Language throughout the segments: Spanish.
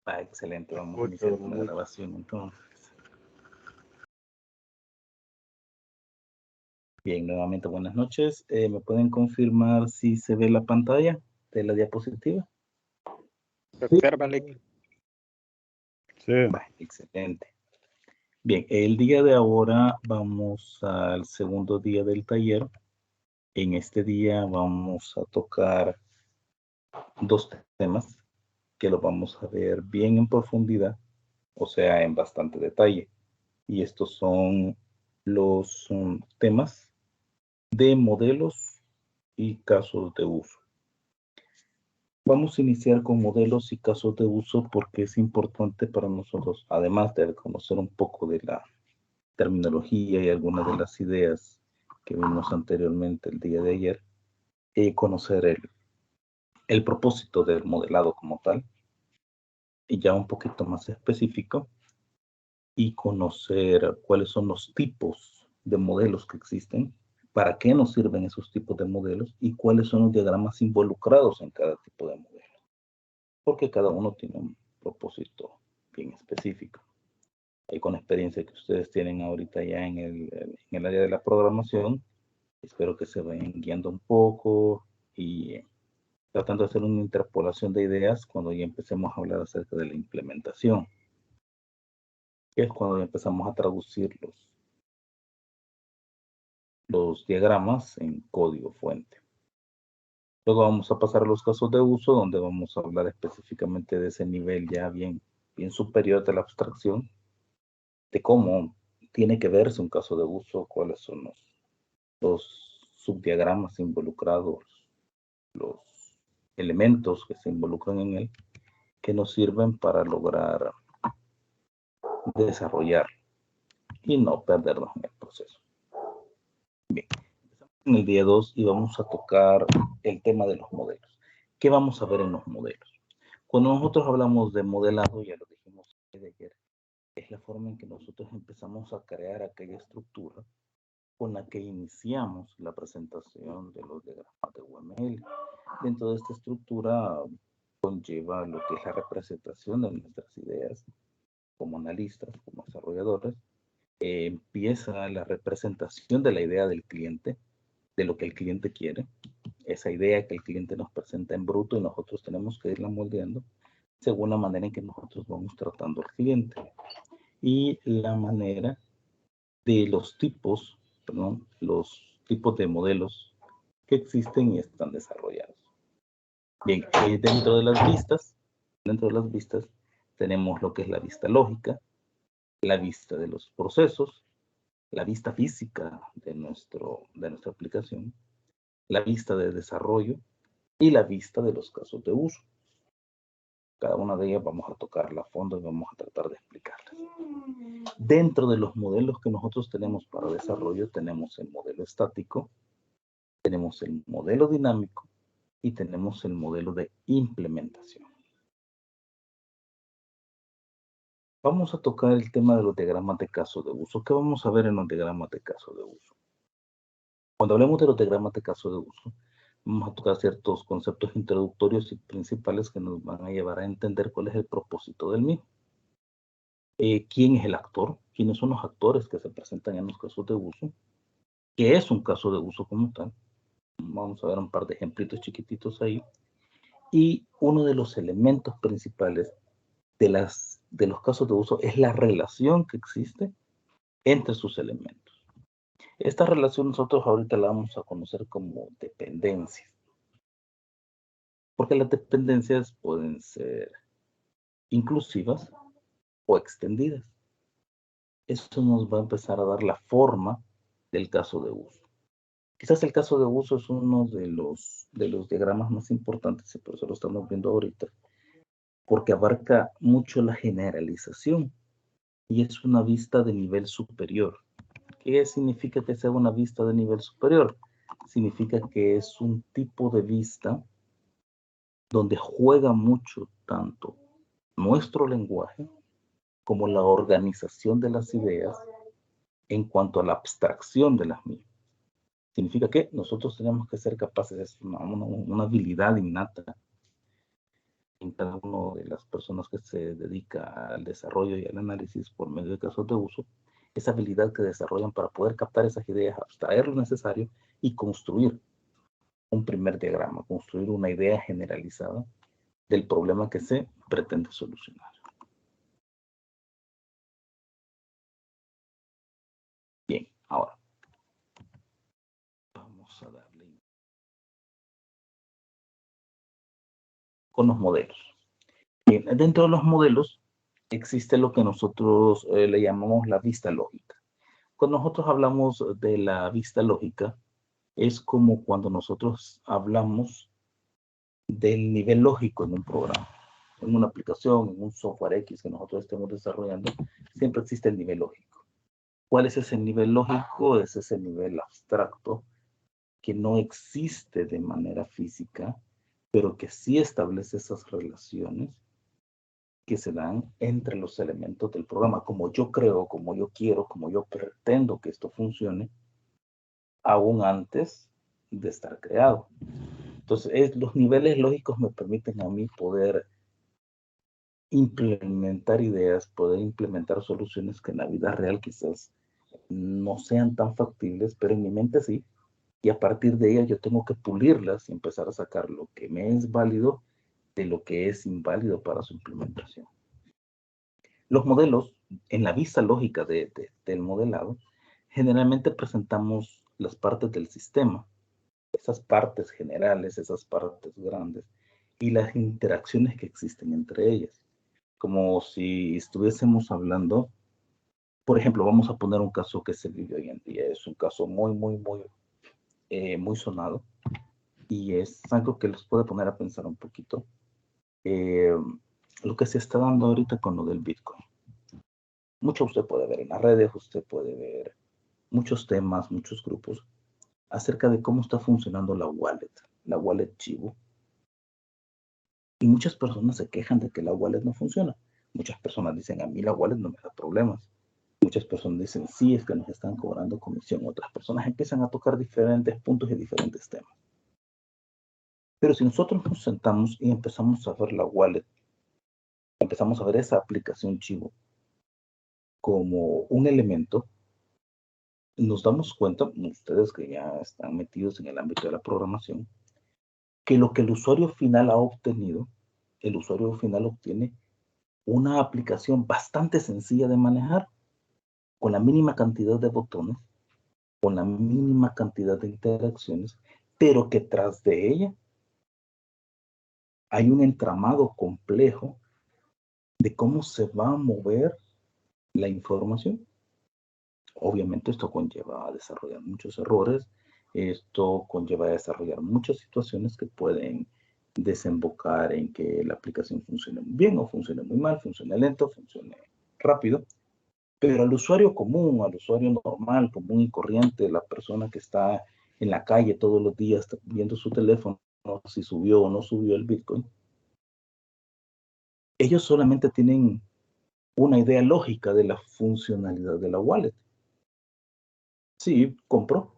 Excelente, vamos a Mucho, iniciar con la mucho. grabación entonces. Bien, nuevamente buenas noches. ¿Me pueden confirmar si se ve la pantalla de la diapositiva? Se observa, Lick. Sí. Excelente. Bien, el día de ahora vamos al segundo día del taller. En este día vamos a tocar dos temas que los vamos a ver bien en profundidad, o sea, en bastante detalle. Y estos son los temas de modelos y casos de uso. Vamos a iniciar con modelos y casos de uso porque es importante para nosotros, además de conocer un poco de la terminología y algunas de las ideas que vimos anteriormente el día de ayer, conocer el propósito del modelado como tal, y ya un poquito más específico, y conocer cuáles son los tipos de modelos que existen, para qué nos sirven esos tipos de modelos y cuáles son los diagramas involucrados en cada tipo de modelo, porque cada uno tiene un propósito bien específico. Y con la experiencia que ustedes tienen ahorita ya en el área de la programación, espero que se vayan guiando un poco y tratando de hacer una interpolación de ideas cuando ya empecemos a hablar acerca de la implementación, que es cuando ya empezamos a traducir los diagramas en código fuente. Luego vamos a pasar a los casos de uso, donde vamos a hablar específicamente de ese nivel ya bien superior de la abstracción, de cómo tiene que verse un caso de uso, cuáles son los subdiagramas involucrados, los elementos que se involucran en él, que nos sirven para lograr desarrollar y no perdernos en el proceso. Bien, empezamos en el día 2 y vamos a tocar el tema de los modelos. ¿Qué vamos a ver en los modelos? Cuando nosotros hablamos de modelado, ya lo dijimos ayer, es la forma en que nosotros empezamos a crear aquella estructura con la que iniciamos la presentación de los diagramas de UML. Dentro de esta estructura conlleva lo que es la representación de nuestras ideas como analistas, como desarrolladores. Empieza la representación de la idea del cliente, de lo que el cliente quiere, esa idea que el cliente nos presenta en bruto y nosotros tenemos que irla moldeando según la manera en que nosotros vamos tratando al cliente y la manera de los tipos, perdón, los tipos de modelos que existen y están desarrollados. Bien, dentro de las vistas tenemos lo que es la vista lógica, la vista de los procesos, la vista física de nuestra aplicación, la vista de desarrollo y la vista de los casos de uso. Cada una de ellas vamos a tocarla a fondo y vamos a tratar de explicarlas. Dentro de los modelos que nosotros tenemos para desarrollo, tenemos el modelo estático, tenemos el modelo dinámico y tenemos el modelo de implementación. Vamos a tocar el tema de los diagramas de caso de uso. ¿Qué vamos a ver en los diagramas de caso de uso? Cuando hablemos de los diagramas de caso de uso, vamos a tocar ciertos conceptos introductorios y principales que nos van a llevar a entender cuál es el propósito del mismo. ¿Quién es el actor? ¿Quiénes son los actores que se presentan en los casos de uso? ¿Qué es un caso de uso como tal? Vamos a ver un par de ejemplitos chiquititos ahí. Y uno de los elementos principales de los casos de uso es la relación que existe entre sus elementos. Esta relación nosotros ahorita la vamos a conocer como dependencias. Porque las dependencias pueden ser inclusivas o extendidas. Eso nos va a empezar a dar la forma del caso de uso. Quizás el caso de uso es uno de los diagramas más importantes y por eso lo estamos viendo ahorita, porque abarca mucho la generalización y es una vista de nivel superior. ¿Qué significa que sea una vista de nivel superior? Significa que es un tipo de vista donde juega mucho tanto nuestro lenguaje como la organización de las ideas en cuanto a la abstracción de las mismas. Significa que nosotros tenemos que ser capaces, es una habilidad innata, en cada una de las personas que se dedica al desarrollo y al análisis por medio de casos de uso, esa habilidad que desarrollan para poder captar esas ideas, abstraer lo necesario y construir un primer diagrama, construir una idea generalizada del problema que se pretende solucionar. Bien, ahora vamos a darle con los modelos. Bien, dentro de los modelos existe lo que nosotros le llamamos la vista lógica. Cuando nosotros hablamos de la vista lógica, es como cuando nosotros hablamos del nivel lógico en un programa, en una aplicación, en un software X que nosotros estemos desarrollando, siempre existe el nivel lógico. ¿Cuál es ese nivel lógico? Es ese nivel abstracto que no existe de manera física, pero que sí establece esas relaciones que se dan entre los elementos del programa, como yo creo, como yo quiero, como yo pretendo que esto funcione, aún antes de estar creado. Entonces, los niveles lógicos me permiten a mí poder implementar ideas, poder implementar soluciones que en la vida real quizás no sean tan factibles, pero en mi mente sí. Y a partir de ellas yo tengo que pulirlas y empezar a sacar lo que me es válido de lo que es inválido para su implementación. Los modelos, en la vista lógica del modelado, generalmente presentamos las partes del sistema, esas partes generales, esas partes grandes, y las interacciones que existen entre ellas. Como si estuviésemos hablando, por ejemplo, vamos a poner un caso que se vive hoy en día, es un caso muy sonado, y es algo que los puede poner a pensar un poquito. Lo que se está dando ahorita con lo del Bitcoin. Mucho usted puede ver en las redes, usted puede ver muchos temas, muchos grupos acerca de cómo está funcionando la wallet Chivo. Y muchas personas se quejan de que la wallet no funciona. Muchas personas dicen, a mí la wallet no me da problemas. Muchas personas dicen, sí, es que nos están cobrando comisión. Otras personas empiezan a tocar diferentes puntos y diferentes temas. Pero si nosotros nos sentamos y empezamos a ver la wallet, empezamos a ver esa aplicación Chivo como un elemento, nos damos cuenta, ustedes que ya están metidos en el ámbito de la programación, que lo que el usuario final ha obtenido, el usuario final obtiene una aplicación bastante sencilla de manejar, con la mínima cantidad de botones, con la mínima cantidad de interacciones, pero que tras de ella hay un entramado complejo de cómo se va a mover la información. Obviamente esto conlleva a desarrollar muchos errores, esto conlleva a desarrollar muchas situaciones que pueden desembocar en que la aplicación funcione muy bien o funcione muy mal, funcione lento, funcione rápido. Pero al usuario común, al usuario normal, común y corriente, la persona que está en la calle todos los días viendo su teléfono, si subió o no subió el Bitcoin, ellos solamente tienen una idea lógica de la funcionalidad de la wallet. Sí, compro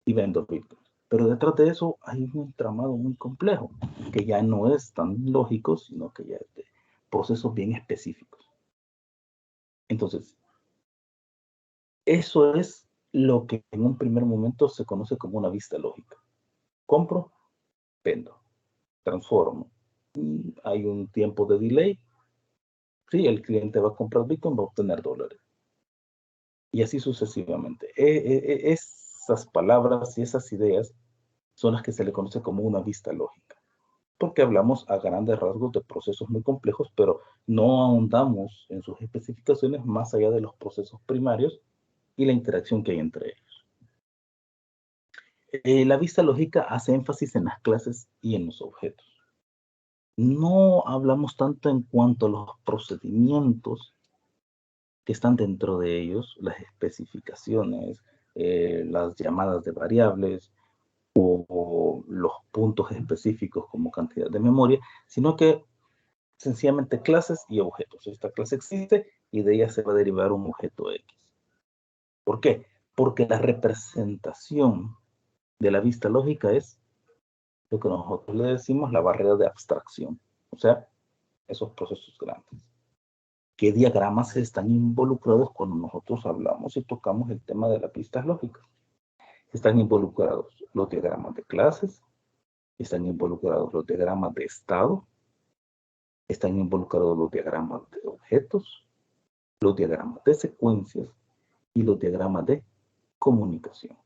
y vendo Bitcoin. Pero detrás de eso hay un entramado muy complejo, que ya no es tan lógico, sino que ya es de procesos bien específicos. Entonces, eso es lo que en un primer momento se conoce como una vista lógica. Compro, vendo, transformo. Y hay un tiempo de delay. Sí, el cliente va a comprar Bitcoin, va a obtener dólares. Y así sucesivamente. Esas palabras y esas ideas son las que se le conoce como una vista lógica. Porque hablamos a grandes rasgos de procesos muy complejos, pero no ahondamos en sus especificaciones más allá de los procesos primarios y la interacción que hay entre ellos. La vista lógica hace énfasis en las clases y en los objetos. No hablamos tanto en cuanto a los procedimientos que están dentro de ellos, las especificaciones, las llamadas de variables o los puntos específicos como cantidad de memoria, sino que sencillamente clases y objetos. Esta clase existe y de ella se va a derivar un objeto X. ¿Por qué? Porque la representación de la vista lógica es lo que nosotros le decimos la barrera de abstracción. O sea, esos procesos grandes. ¿Qué diagramas están involucrados cuando nosotros hablamos y tocamos el tema de las pistas lógicas? Están involucrados los diagramas de clases, están involucrados los diagramas de estado, están involucrados los diagramas de objetos, los diagramas de secuencias y los diagramas de comunicación.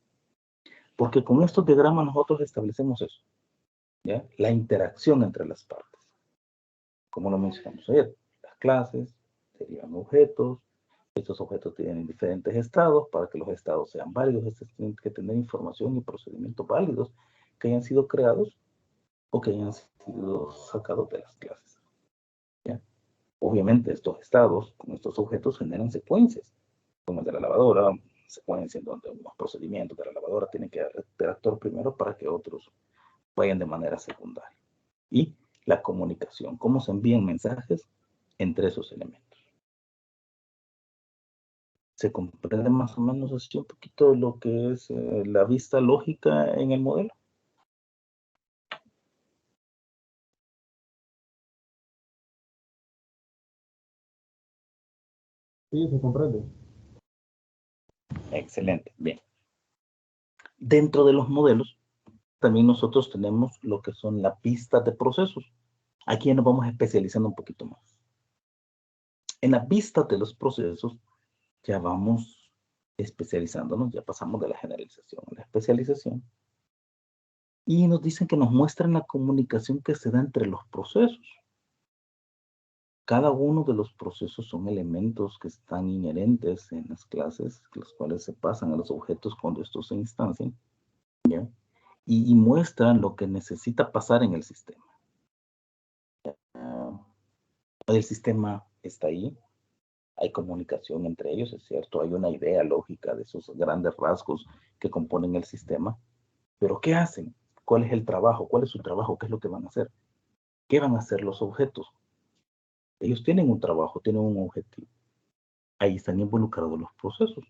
Porque con estos diagramas nosotros establecemos eso, ¿ya? La interacción entre las partes. Como lo mencionamos ayer, las clases derivan objetos, estos objetos tienen diferentes estados, para que los estados sean válidos, estos tienen que tener información y procedimientos válidos que hayan sido creados o que hayan sido sacados de las clases. ¿Ya? Obviamente estos estados con estos objetos generan secuencias, como el de la lavadora, secuencia en donde unos procedimientos de la lavadora tienen que interactuar primero para que otros vayan de manera secundaria. Y la comunicación, cómo se envían mensajes entre esos elementos. ¿Se comprende más o menos así un poquito lo que es la vista lógica en el modelo? Sí, se comprende. Excelente, bien. Dentro de los modelos, también nosotros tenemos lo que son las pistas de procesos. Aquí ya nos vamos especializando un poquito más. En las vistas de los procesos, ya vamos especializándonos, ya pasamos de la generalización a la especialización. Y nos dicen que nos muestran la comunicación que se da entre los procesos. Cada uno de los procesos son elementos que están inherentes en las clases, los cuales se pasan a los objetos cuando estos se instancian, ¿ya? Y muestran lo que necesita pasar en el sistema. El sistema está ahí, hay comunicación entre ellos, es cierto, hay una idea lógica de esos grandes rasgos que componen el sistema, pero ¿qué hacen? ¿Cuál es el trabajo? ¿Cuál es su trabajo? ¿Qué es lo que van a hacer? ¿Qué van a hacer los objetos? Ellos tienen un trabajo, tienen un objetivo. Ahí están involucrados los procesos.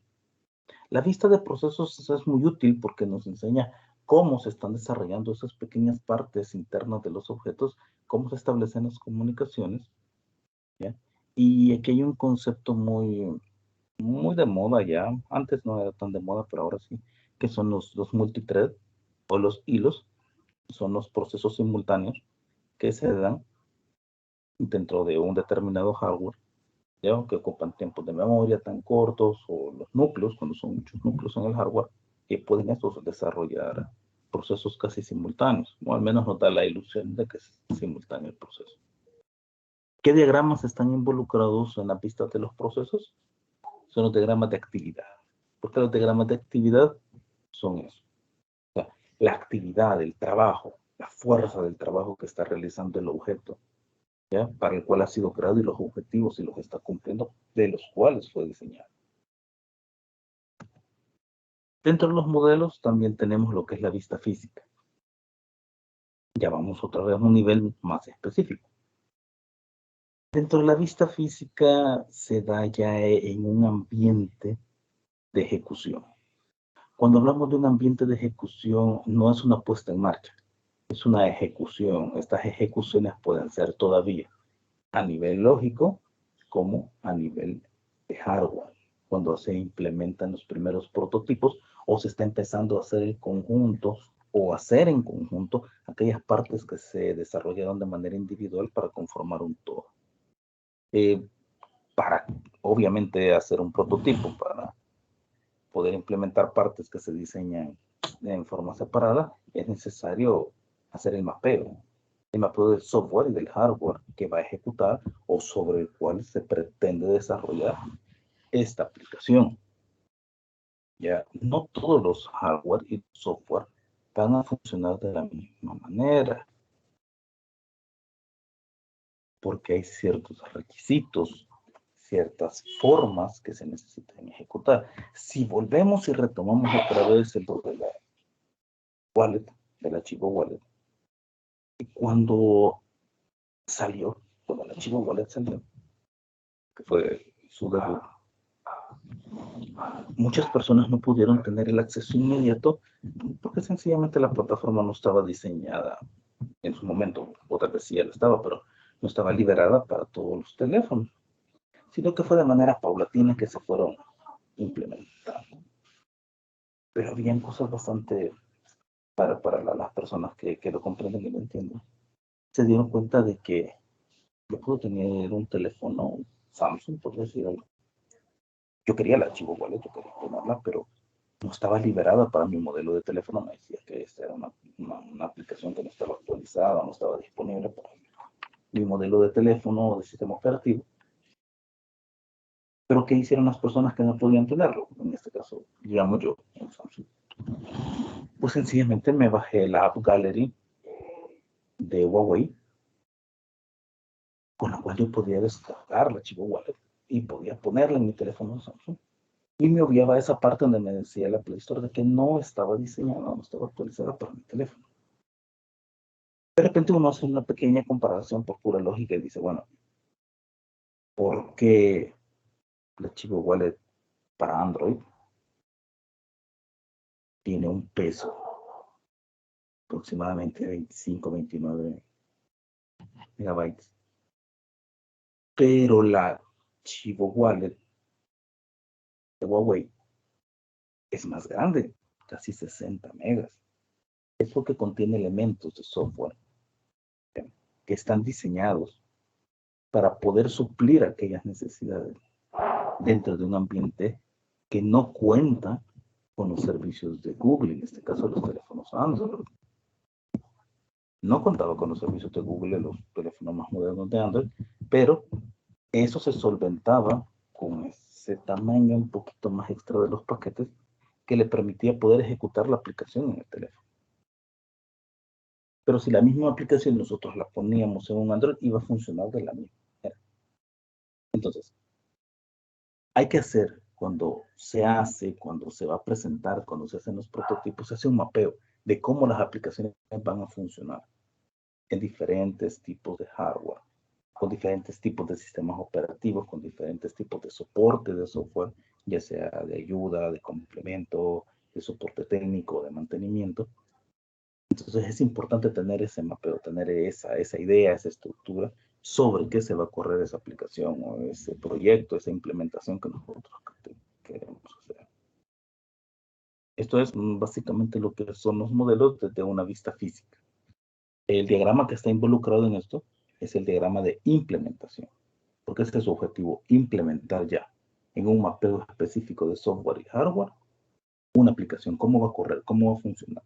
La vista de procesos es muy útil porque nos enseña cómo se están desarrollando esas pequeñas partes internas de los objetos, cómo se establecen las comunicaciones, ¿ya? Y aquí hay un concepto muy de moda ya, antes no era tan de moda, pero ahora sí, que son los multithread o los hilos, son los procesos simultáneos que se dan dentro de un determinado hardware, ¿ya? Que ocupan tiempos de memoria tan cortos, o los núcleos, cuando son muchos núcleos en el hardware, que pueden estos desarrollar procesos casi simultáneos, o al menos nos da la ilusión de que es simultáneo el proceso. ¿Qué diagramas están involucrados en la pista de los procesos? Son los diagramas de actividad. Porque los diagramas de actividad son eso. O sea, la actividad, el trabajo, la fuerza del trabajo que está realizando el objeto, ¿ya? Para el cual ha sido creado y los objetivos y los está cumpliendo, de los cuales fue diseñado. Dentro de los modelos también tenemos lo que es la vista física. Ya vamos otra vez a un nivel más específico. Dentro de la vista física se da ya en un ambiente de ejecución. Cuando hablamos de un ambiente de ejecución, no es una puesta en marcha, es una ejecución. Estas ejecuciones pueden ser todavía a nivel lógico como a nivel de hardware, cuando se implementan los primeros prototipos o se está empezando a hacer en conjunto o hacer en conjunto aquellas partes que se desarrollaron de manera individual para conformar un todo. Para, obviamente, hacer un prototipo, para poder implementar partes que se diseñan en forma separada, es necesario hacer el mapeo del software y del hardware que va a ejecutar o sobre el cual se pretende desarrollar esta aplicación. Ya, no todos los hardware y software van a funcionar de la misma manera, porque hay ciertos requisitos, ciertas formas que se necesitan ejecutar. Si volvemos y retomamos otra vez el de la wallet, del archivo wallet, y cuando el archivo wallet salió, que fue su debut, muchas personas no pudieron tener el acceso inmediato porque sencillamente la plataforma no estaba diseñada en su momento, o tal vez sí ya lo estaba, pero no estaba liberada para todos los teléfonos, sino que fue de manera paulatina que se fueron implementando. Pero habían cosas bastante para las personas que lo comprenden y lo entienden. Se dieron cuenta de que yo puedo tener un teléfono Samsung, por decir algo. Yo quería el archivo wallet, yo quería tenerla, pero no estaba liberada para mi modelo de teléfono. Me decía que esta era una aplicación que no estaba actualizada, no estaba disponible para mi modelo de teléfono o de sistema operativo. Pero ¿qué hicieron las personas que no podían tenerlo? En este caso, digamos yo, en Samsung. Pues sencillamente me bajé la App Gallery de Huawei, con la cual yo podía descargar el archivo wallet y podía ponerla en mi teléfono Samsung. Y me obviaba esa parte donde me decía la Play Store de que no estaba diseñada, no estaba actualizada para mi teléfono. De repente uno hace una pequeña comparación por pura lógica y dice, bueno, ¿por qué el archivo wallet para Android tiene un peso aproximadamente 25, 29 megabytes? Pero la archivo wallet de Huawei es más grande, casi 60 megas. Es porque contiene elementos de software que están diseñados para poder suplir aquellas necesidades dentro de un ambiente que no cuenta con los servicios de Google, en este caso los teléfonos Android. No contaba con los servicios de Google en los teléfonos más modernos de Android, pero eso se solventaba con ese tamaño un poquito más extra de los paquetes que le permitía poder ejecutar la aplicación en el teléfono. Pero si la misma aplicación nosotros la poníamos en un Android, iba a funcionar de la misma manera. Entonces, hay que hacer, cuando se hace, cuando se va a presentar, cuando se hacen los prototipos, se hace un mapeo de cómo las aplicaciones van a funcionar en diferentes tipos de hardware, con diferentes tipos de sistemas operativos, con diferentes tipos de soporte de software, ya sea de ayuda, de complemento, de soporte técnico, de mantenimiento. Entonces es importante tener ese mapeo, tener esa idea, esa estructura sobre qué se va a correr esa aplicación o ese proyecto, esa implementación que nosotros queremos hacer. Esto es básicamente lo que son los modelos desde una vista física. El diagrama que está involucrado en esto es el diagrama de implementación, porque ese es su objetivo, implementar ya en un mapeo específico de software y hardware una aplicación, cómo va a correr, cómo va a funcionar.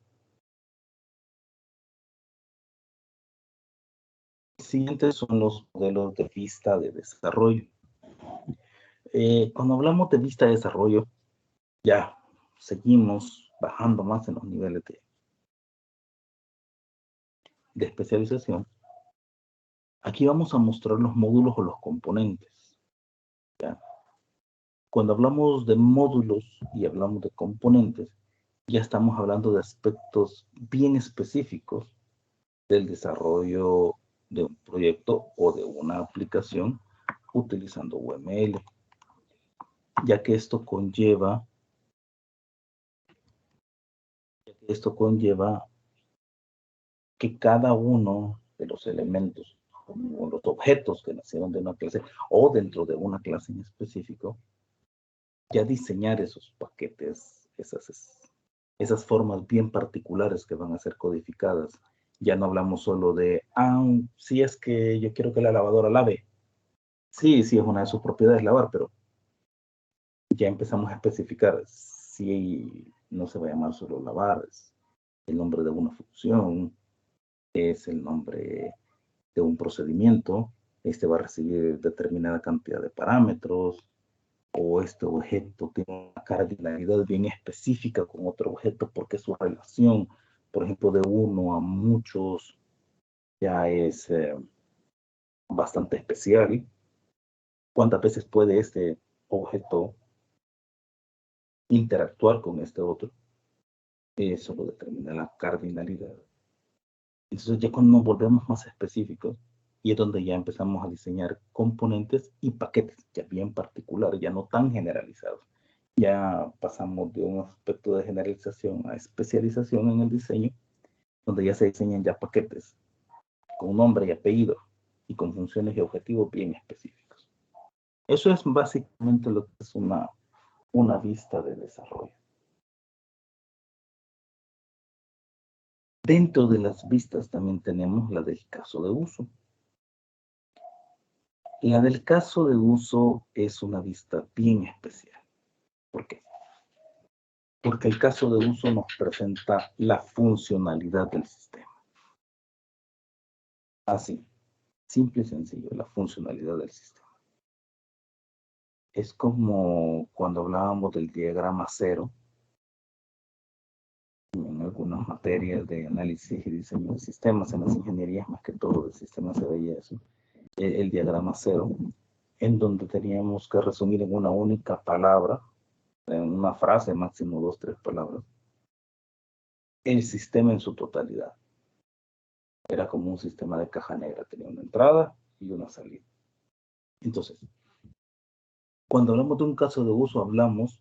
Siguientes son los modelos de vista de desarrollo. Cuando hablamos de vista de desarrollo, ya seguimos bajando más en los niveles de especialización. Aquí vamos a mostrar los módulos o los componentes. ¿Ya? Cuando hablamos de módulos y hablamos de componentes, ya estamos hablando de aspectos bien específicos del desarrollo de un proyecto o de una aplicación utilizando UML, ya que esto conlleva que cada uno de los elementos o los objetos que nacieron de una clase o dentro de una clase en específico, ya diseñar esos paquetes, esas formas bien particulares que van a ser codificadas. Ya no hablamos solo de, si es que yo quiero que la lavadora lave. Sí, es una de sus propiedades lavar, pero ya empezamos a especificar si no se va a llamar solo lavar, es el nombre de una función, es el nombre de un procedimiento, este va a recibir determinada cantidad de parámetros, o este objeto tiene una cardinalidad bien específica con otro objeto porque su relación, por ejemplo, de uno a muchos, ya es bastante especial. ¿Cuántas veces puede este objeto interactuar con este otro? Eso lo determina la cardinalidad. Entonces ya cuando nos volvemos más específicos, y es donde ya empezamos a diseñar componentes y paquetes, ya bien particulares, ya no tan generalizados. Ya pasamos de un aspecto de generalización a especialización en el diseño, donde ya se diseñan ya paquetes con nombre y apellido, y con funciones y objetivos bien específicos. Eso es básicamente lo que es una vista de desarrollo. Dentro de las vistas también tenemos la del caso de uso. La del caso de uso es una vista bien especial. ¿Por qué? Porque el caso de uso nos presenta la funcionalidad del sistema. Así, simple y sencillo, la funcionalidad del sistema. Es como cuando hablábamos del diagrama cero en algunas materias de análisis y diseño de sistemas, en las ingenierías más que todo de sistemas se veía eso, el diagrama cero, en donde teníamos que resumir en una única palabra, en una frase, máximo 2, 3 palabras, el sistema en su totalidad. Era como un sistema de caja negra, tenía una entrada y una salida. Entonces, cuando hablamos de un caso de uso, hablamos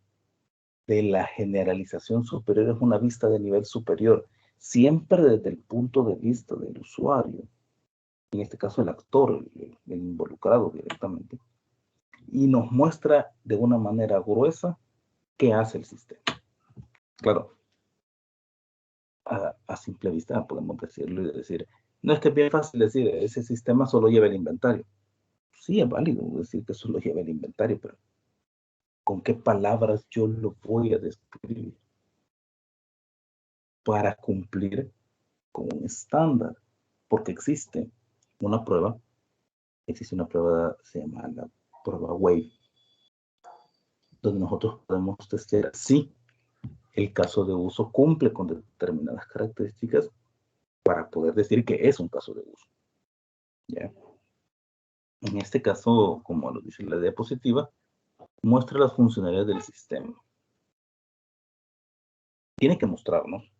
de la generalización superior, es una vista de nivel superior, siempre desde el punto de vista del usuario, en este caso el actor, el involucrado directamente, y nos muestra de una manera gruesa qué hace el sistema. Claro, a simple vista podemos decirlo y decir, no es que es bien fácil decir, ese sistema solo lleva el inventario. Sí, es válido decir que solo lleva el inventario, pero ¿con qué palabras yo lo voy a describir para cumplir con un estándar? Porque existe una prueba, se llama la prueba Wave, donde nosotros podemos testear si el caso de uso cumple con determinadas características para poder decir que es un caso de uso. ¿Ya? En este caso, como lo dice la diapositiva, muestra las funcionalidades del sistema. Tiene que mostrarnos,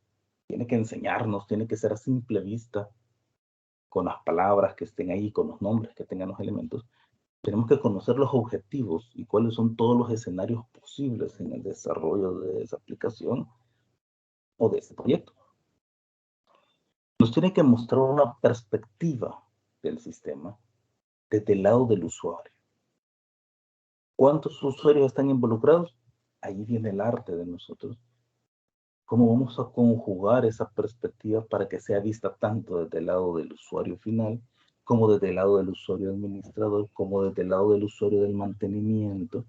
tiene que enseñarnos, tiene que ser a simple vista, con las palabras que estén ahí, con los nombres que tengan los elementos. Tenemos que conocer los objetivos y cuáles son todos los escenarios posibles en el desarrollo de esa aplicación o de ese proyecto. Nos tiene que mostrar una perspectiva del sistema desde el lado del usuario. ¿Cuántos usuarios están involucrados? Ahí viene el arte de nosotros. ¿Cómo vamos a conjugar esa perspectiva para que sea vista tanto desde el lado del usuario final, como desde el lado del usuario administrador, como desde el lado del usuario del mantenimiento?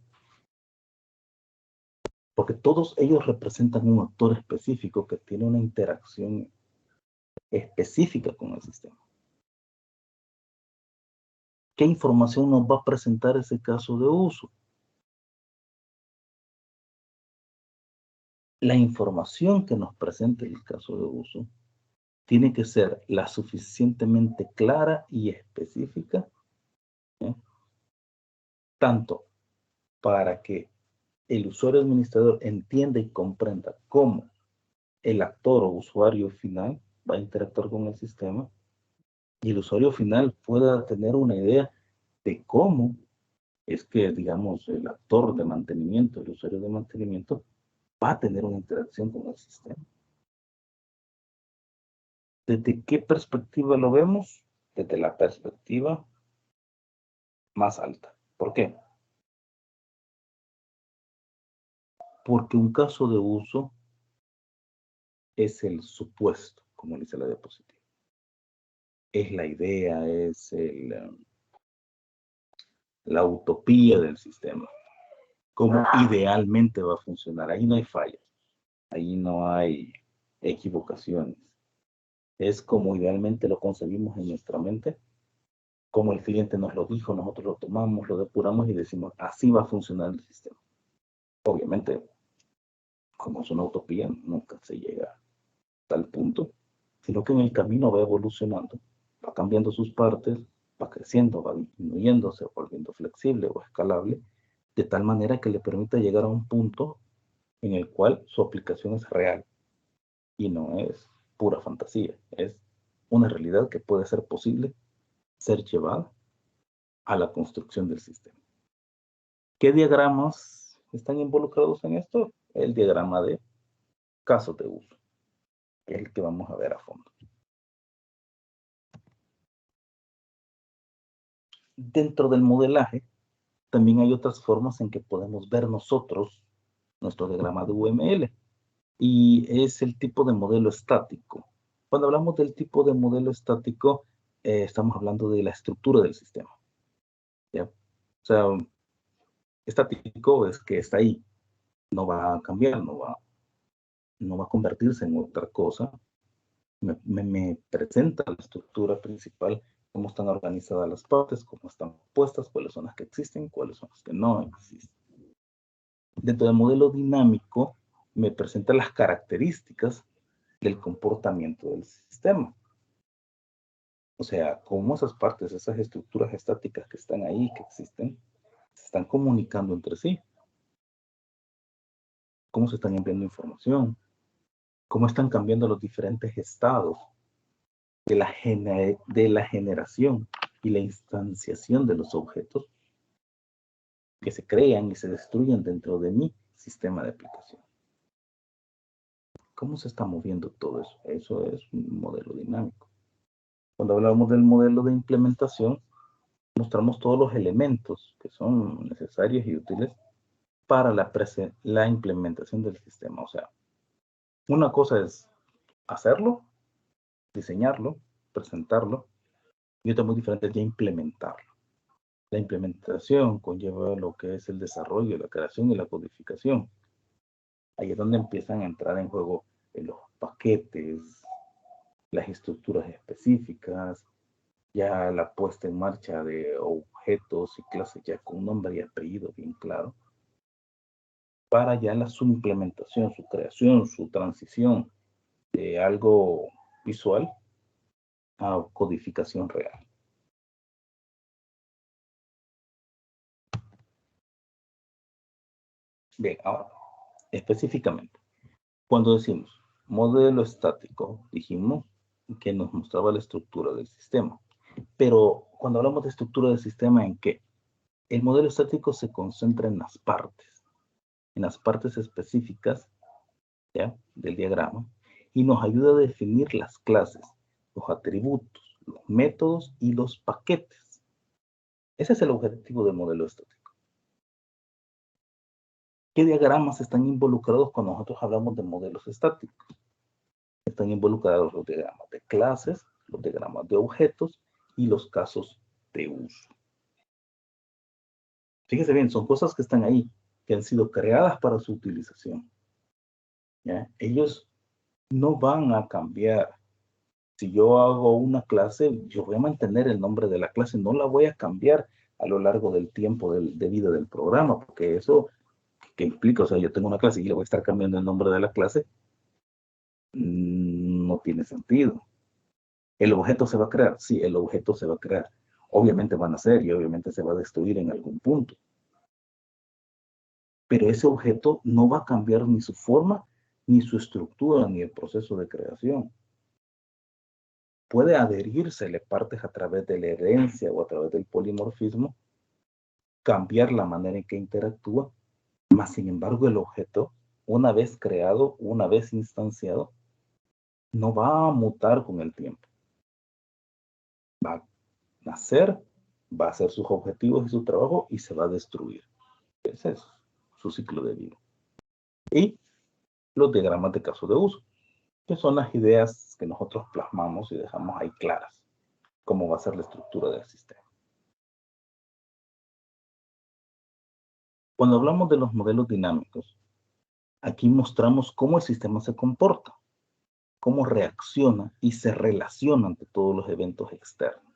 Porque todos ellos representan un actor específico que tiene una interacción específica con el sistema. ¿Qué información nos va a presentar ese caso de uso? La información que nos presente el caso de uso tiene que ser la suficientemente clara y específica, ¿eh? Tanto para que el usuario administrador entienda y comprenda cómo el actor o usuario final va a interactuar con el sistema y el usuario final pueda tener una idea de cómo es que, digamos, el actor de mantenimiento, el usuario de mantenimiento, va a tener una interacción con el sistema. ¿Desde qué perspectiva lo vemos? Desde la perspectiva más alta. ¿Por qué? Porque un caso de uso es el supuesto, como dice la diapositiva. Es la idea, es la utopía del sistema. Cómo idealmente va a funcionar. Ahí no hay fallas. Ahí no hay equivocaciones. Es como idealmente lo concebimos en nuestra mente, como el cliente nos lo dijo, nosotros lo tomamos, lo depuramos y decimos, así va a funcionar el sistema. Obviamente, como es una utopía, nunca se llega a tal punto, sino que en el camino va evolucionando, va cambiando sus partes, va creciendo, va disminuyéndose, volviendo flexible o escalable, de tal manera que le permita llegar a un punto en el cual su aplicación es real y no es pura fantasía, es una realidad que puede ser posible ser llevada a la construcción del sistema. ¿Qué diagramas están involucrados en esto? El diagrama de casos de uso, que es el que vamos a ver a fondo. dentro del modelaje, también hay otras formas en que podemos ver nosotros nuestro diagrama de UML. Y es el tipo de modelo estático. Cuando hablamos del tipo de modelo estático, estamos hablando de la estructura del sistema. ¿Ya? O sea, estático es que está ahí, no va a cambiar, no va a convertirse en otra cosa. Me presenta la estructura principal, cómo están organizadas las partes, cómo están puestas, cuáles son las que existen, cuáles son las que no existen. Dentro del modelo dinámico, me presenta las características del comportamiento del sistema. O sea, cómo esas partes, esas estructuras estáticas que están ahí, que existen, se están comunicando entre sí. Cómo se están enviando información. Cómo están cambiando los diferentes estados de la generación y la instanciación de los objetos que se crean y se destruyen dentro de mi sistema de aplicación. ¿Cómo se está moviendo todo eso? Eso es un modelo dinámico. Cuando hablamos del modelo de implementación, mostramos todos los elementos que son necesarios y útiles para la implementación del sistema. O sea, una cosa es hacerlo, diseñarlo, presentarlo, y otra muy diferente es ya implementarlo. La implementación conlleva lo que es el desarrollo, la creación y la codificación. Ahí es donde empiezan a entrar en juego los paquetes, las estructuras específicas, ya la puesta en marcha de objetos y clases ya con nombre y apellido bien claro, para ya su implementación, su creación, su transición de algo visual a codificación real. Bien, ahora, específicamente, cuando decimos modelo estático, dijimos que nos mostraba la estructura del sistema. Pero cuando hablamos de estructura del sistema, ¿en qué? El modelo estático se concentra en las partes específicas, ¿ya?, del diagrama, y nos ayuda a definir las clases, los atributos, los métodos y los paquetes. Ese es el objetivo del modelo estático. ¿Qué diagramas están involucrados cuando nosotros hablamos de modelos estáticos? Están involucrados los diagramas de clases, los diagramas de objetos y los casos de uso. Fíjese bien, son cosas que están ahí, que han sido creadas para su utilización. ¿Ya? Ellos no van a cambiar. Si yo hago una clase, yo voy a mantener el nombre de la clase, no la voy a cambiar a lo largo del tiempo de vida del programa, porque eso, ¿qué implica? O sea, yo tengo una clase y le voy a estar cambiando el nombre de la clase, no tiene sentido. ¿El objeto se va a crear? Sí, el objeto se va a crear. Obviamente van a ser y obviamente se va a destruir en algún punto. Pero ese objeto no va a cambiar ni su forma, ni su estructura, ni el proceso de creación. Puede adherírsele partes a través de la herencia o a través del polimorfismo, cambiar la manera en que interactúa, mas sin embargo el objeto, una vez creado, una vez instanciado, no va a mutar con el tiempo. Va a nacer, va a hacer sus objetivos y su trabajo y se va a destruir. Ese es su ciclo de vida. Y los diagramas de caso de uso, que son las ideas que nosotros plasmamos y dejamos ahí claras, cómo va a ser la estructura del sistema. Cuando hablamos de los modelos dinámicos, aquí mostramos cómo el sistema se comporta, cómo reacciona y se relaciona ante todos los eventos externos.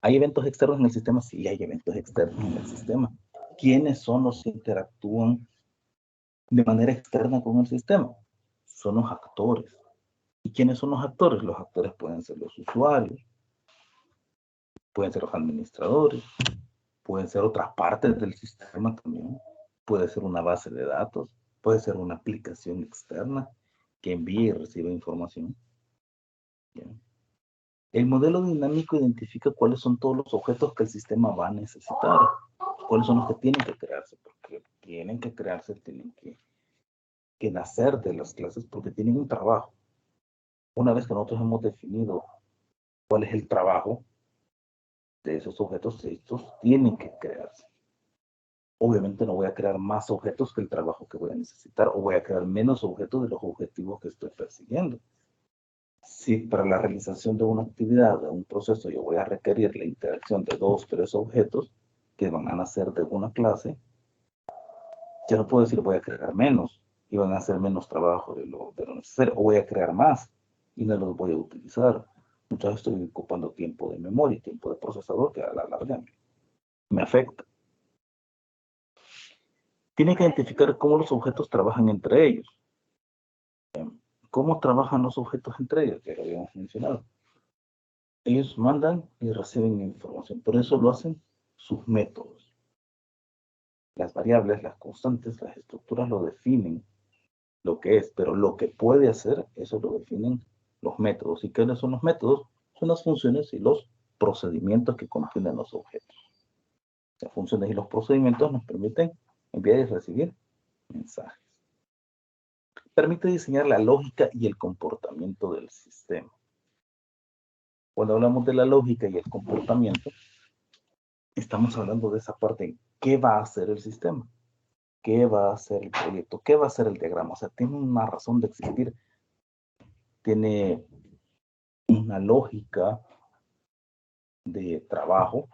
¿Hay eventos externos en el sistema? Sí, hay eventos externos en el sistema. ¿Quiénes son los que interactúan de manera externa con el sistema? Son los actores. ¿Y quiénes son los actores? Los actores pueden ser los usuarios, pueden ser los administradores, pueden ser otras partes del sistema también, puede ser una base de datos, puede ser una aplicación externa que envíe y reciba información. Bien. El modelo dinámico identifica cuáles son todos los objetos que el sistema va a necesitar, cuáles son los que tienen que crearse, porque tienen que crearse, tienen que nacer de las clases porque tienen un trabajo. Una vez que nosotros hemos definido cuál es el trabajo, de esos objetos, estos tienen que crearse. Obviamente no voy a crear más objetos que el trabajo que voy a necesitar, o voy a crear menos objetos de los objetivos que estoy persiguiendo. Si para la realización de una actividad, de un proceso, yo voy a requerir la interacción de 2 o 3 objetos que van a nacer de una clase, ya no puedo decir voy a crear menos y van a hacer menos trabajo de lo necesario, o voy a crear más y no los voy a utilizar. Muchas veces estoy ocupando tiempo de memoria, tiempo de procesador que a la larga me afecta. Tiene que identificar cómo los objetos trabajan entre ellos. ¿Cómo trabajan los objetos entre ellos? Ya lo habíamos mencionado. Ellos mandan y reciben información. Por eso lo hacen sus métodos. Las variables, las constantes, las estructuras lo definen lo que es, pero lo que puede hacer, eso lo definen los métodos. ¿Y qué son los métodos? Son las funciones y los procedimientos que contienen los objetos. Las funciones y los procedimientos nos permiten enviar y recibir mensajes. Permite diseñar la lógica y el comportamiento del sistema. Cuando hablamos de la lógica y el comportamiento, estamos hablando de esa parte. ¿Qué va a hacer el sistema? ¿Qué va a hacer el proyecto? ¿Qué va a hacer el diagrama? O sea, tiene una razón de existir. Tiene una lógica de trabajo.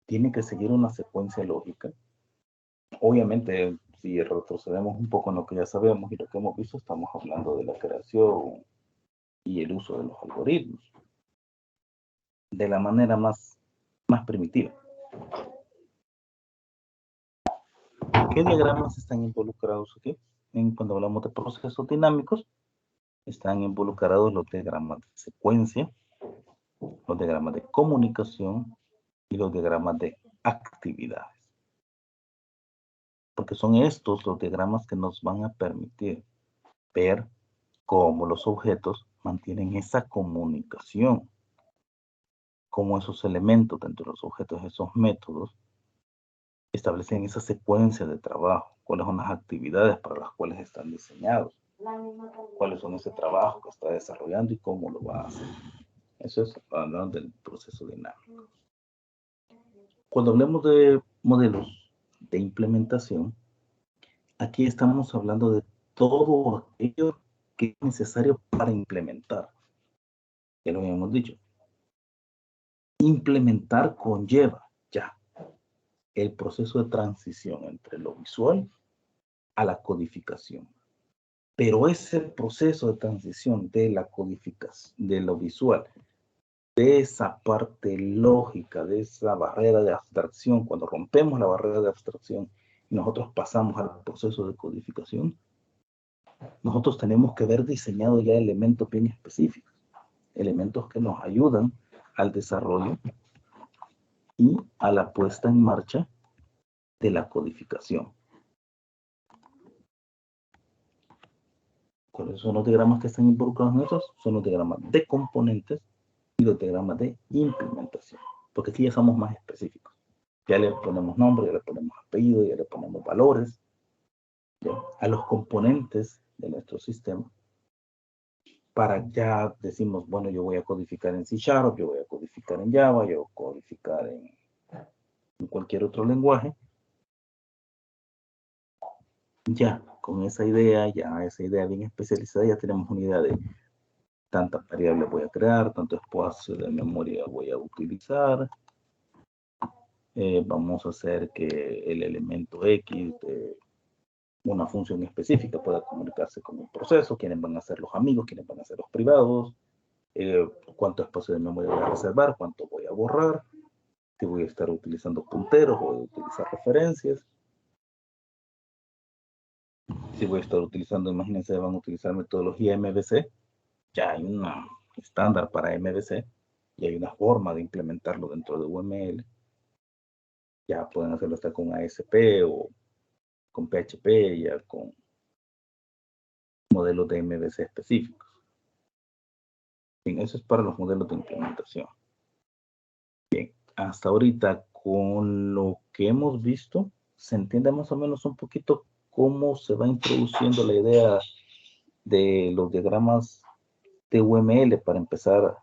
Tiene que seguir una secuencia lógica. Obviamente, si retrocedemos un poco en lo que ya sabemos y lo que hemos visto, estamos hablando de la creación y el uso de los algoritmos de la manera más primitiva. ¿Qué diagramas están involucrados aquí? Cuando hablamos de procesos dinámicos, están involucrados los diagramas de secuencia, los diagramas de comunicación y los diagramas de actividades. Porque son estos los diagramas que nos van a permitir ver cómo los objetos mantienen esa comunicación, cómo esos elementos dentro de los objetos, esos métodos, establecen esa secuencia de trabajo, cuáles son las actividades para las cuales están diseñados, cuáles son ese trabajo que está desarrollando y cómo lo va a hacer. Eso es hablando del proceso dinámico. Cuando hablemos de modelos de implementación, aquí estamos hablando de todo aquello que es necesario para implementar. Ya lo habíamos dicho. Implementar conlleva ya el proceso de transición entre lo visual a la codificación. Pero ese proceso de transición de la codificación, de lo visual, de esa parte lógica, de esa barrera de abstracción, cuando rompemos la barrera de abstracción y nosotros pasamos al proceso de codificación, nosotros tenemos que haber diseñado ya elementos bien específicos, elementos que nos ayudan al desarrollo y a la puesta en marcha de la codificación. ¿Cuáles son los diagramas que están involucrados en esos? Son los diagramas de componentes y los diagramas de implementación, porque aquí ya somos más específicos. Ya le ponemos nombre, ya le ponemos apellido, ya le ponemos valores, ¿ya? A los componentes de nuestro sistema, para ya decimos, bueno, yo voy a codificar en C#, yo voy a codificar en Java, yo voy a codificar en cualquier otro lenguaje. Ya, con esa idea bien especializada, ya tenemos una idea de tantas variables voy a crear, tanto espacio de memoria voy a utilizar. Vamos a hacer que el elemento X de una función específica pueda comunicarse con el proceso, quiénes van a ser los amigos, quiénes van a ser los privados, cuánto espacio de memoria voy a reservar, cuánto voy a borrar, si voy a estar utilizando punteros, voy a utilizar referencias. Si voy a estar utilizando, imagínense, van a utilizar metodología MVC, ya hay una estándar para MVC y hay una forma de implementarlo dentro de UML. Ya pueden hacerlo hasta con ASP o con PHP, ya con modelos de MVC específicos. Bien, eso es para los modelos de implementación. Bien, hasta ahorita con lo que hemos visto, se entiende más o menos un poquito cómo se va introduciendo la idea de los diagramas de UML para empezar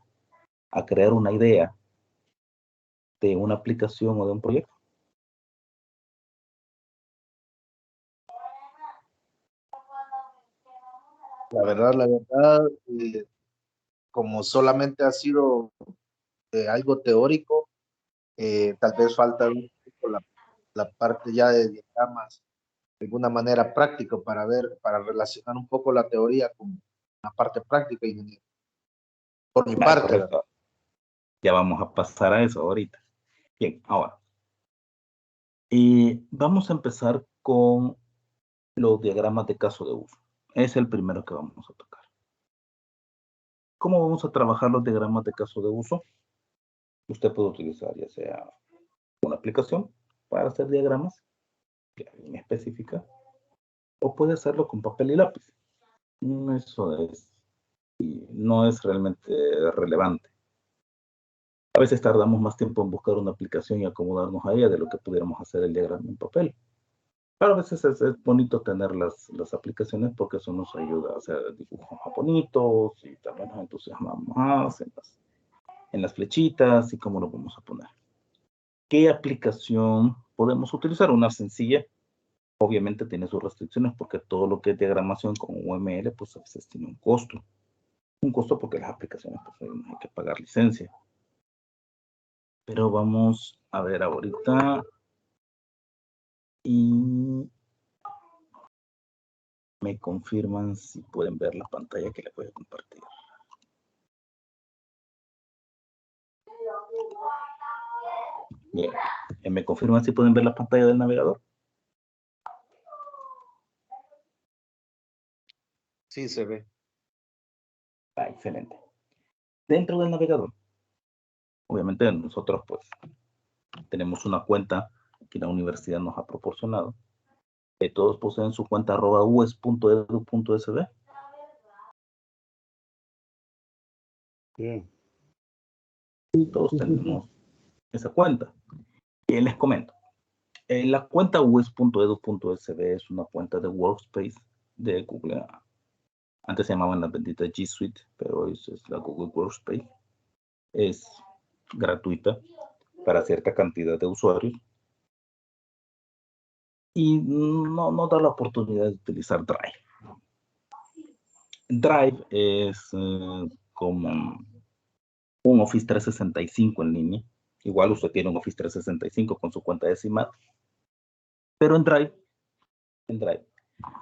a crear una idea de una aplicación o de un proyecto? La verdad, como solamente ha sido algo teórico, tal vez falta un poco la parte ya de diagramas de alguna manera práctica para relacionar un poco la teoría con la parte práctica, ingeniero. Por mi parte, Correcto. Ya vamos a pasar a eso ahorita. Bien, ahora. Vamos a empezar con los diagramas de caso de uso. Es el primero que vamos a tocar. ¿Cómo vamos a trabajar los diagramas de caso de uso? Usted puede utilizar ya sea una aplicación para hacer diagramas bien específica, o puede hacerlo con papel y lápiz. Eso no es realmente relevante. A veces tardamos más tiempo en buscar una aplicación y acomodarnos a ella de lo que pudiéramos hacer el diagrama en papel. Pero a veces es bonito tener las aplicaciones porque eso nos ayuda a hacer dibujos más bonitos y también nos entusiasmamos más en las flechitas y cómo lo vamos a poner. ¿Qué aplicación podemos utilizar? Una sencilla. Obviamente tiene sus restricciones porque todo lo que es diagramación con UML pues a veces tiene un costo. Un costo porque las aplicaciones pues hay que pagar licencia. Pero vamos a ver ahorita y me confirman si pueden ver la pantalla que les voy a compartir. Bien, me confirman si pueden ver la pantalla del navegador. sí se ve. Excelente. Dentro del navegador, obviamente nosotros pues tenemos una cuenta que la universidad nos ha proporcionado. Todos poseen su cuenta @us.edu.sb. Sí. Y todos tenemos esa cuenta. Y les comento. La cuenta us.edu.sb es una cuenta de Workspace de Google. Antes se llamaban las benditas G Suite, pero hoy es la Google Workspace. Es gratuita para cierta cantidad de usuarios. Y no da la oportunidad de utilizar Drive. Drive es como un Office 365 en línea. Igual usted tiene un Office 365 con su cuenta de CIMAT. Pero en Drive,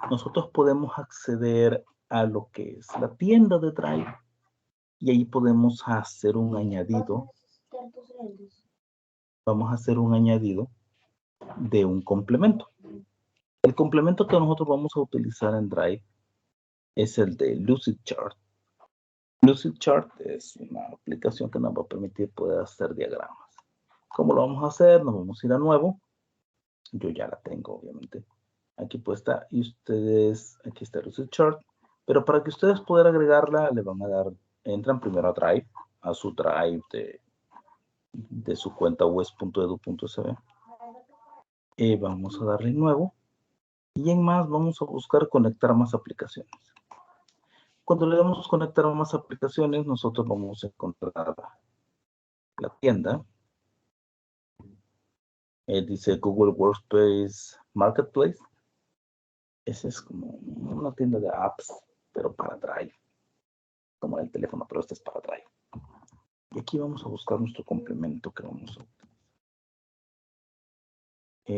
nosotros podemos acceder a lo que es la tienda de Drive y ahí podemos hacer un añadido. Vamos a hacer un añadido de un complemento. El complemento que nosotros vamos a utilizar en Drive es el de Lucidchart. Lucidchart es una aplicación que nos va a permitir poder hacer diagramas. ¿Cómo lo vamos a hacer? Nos vamos a ir a nuevo. Yo ya la tengo, obviamente. Aquí puesta. Y ustedes, aquí está Lucidchart. Pero para que ustedes puedan agregarla, le van a dar, entran primero a Drive, a su Drive de su cuenta us.edu.sb. Vamos a darle nuevo. Y en más vamos a buscar conectar más aplicaciones. Cuando le damos conectar más aplicaciones, nosotros vamos a encontrar la tienda. Dice Google Workspace Marketplace. Esa es como una tienda de apps, pero para Drive. Como el teléfono, pero este es para Drive. Y aquí vamos a buscar nuestro complemento que vamos a utilizar.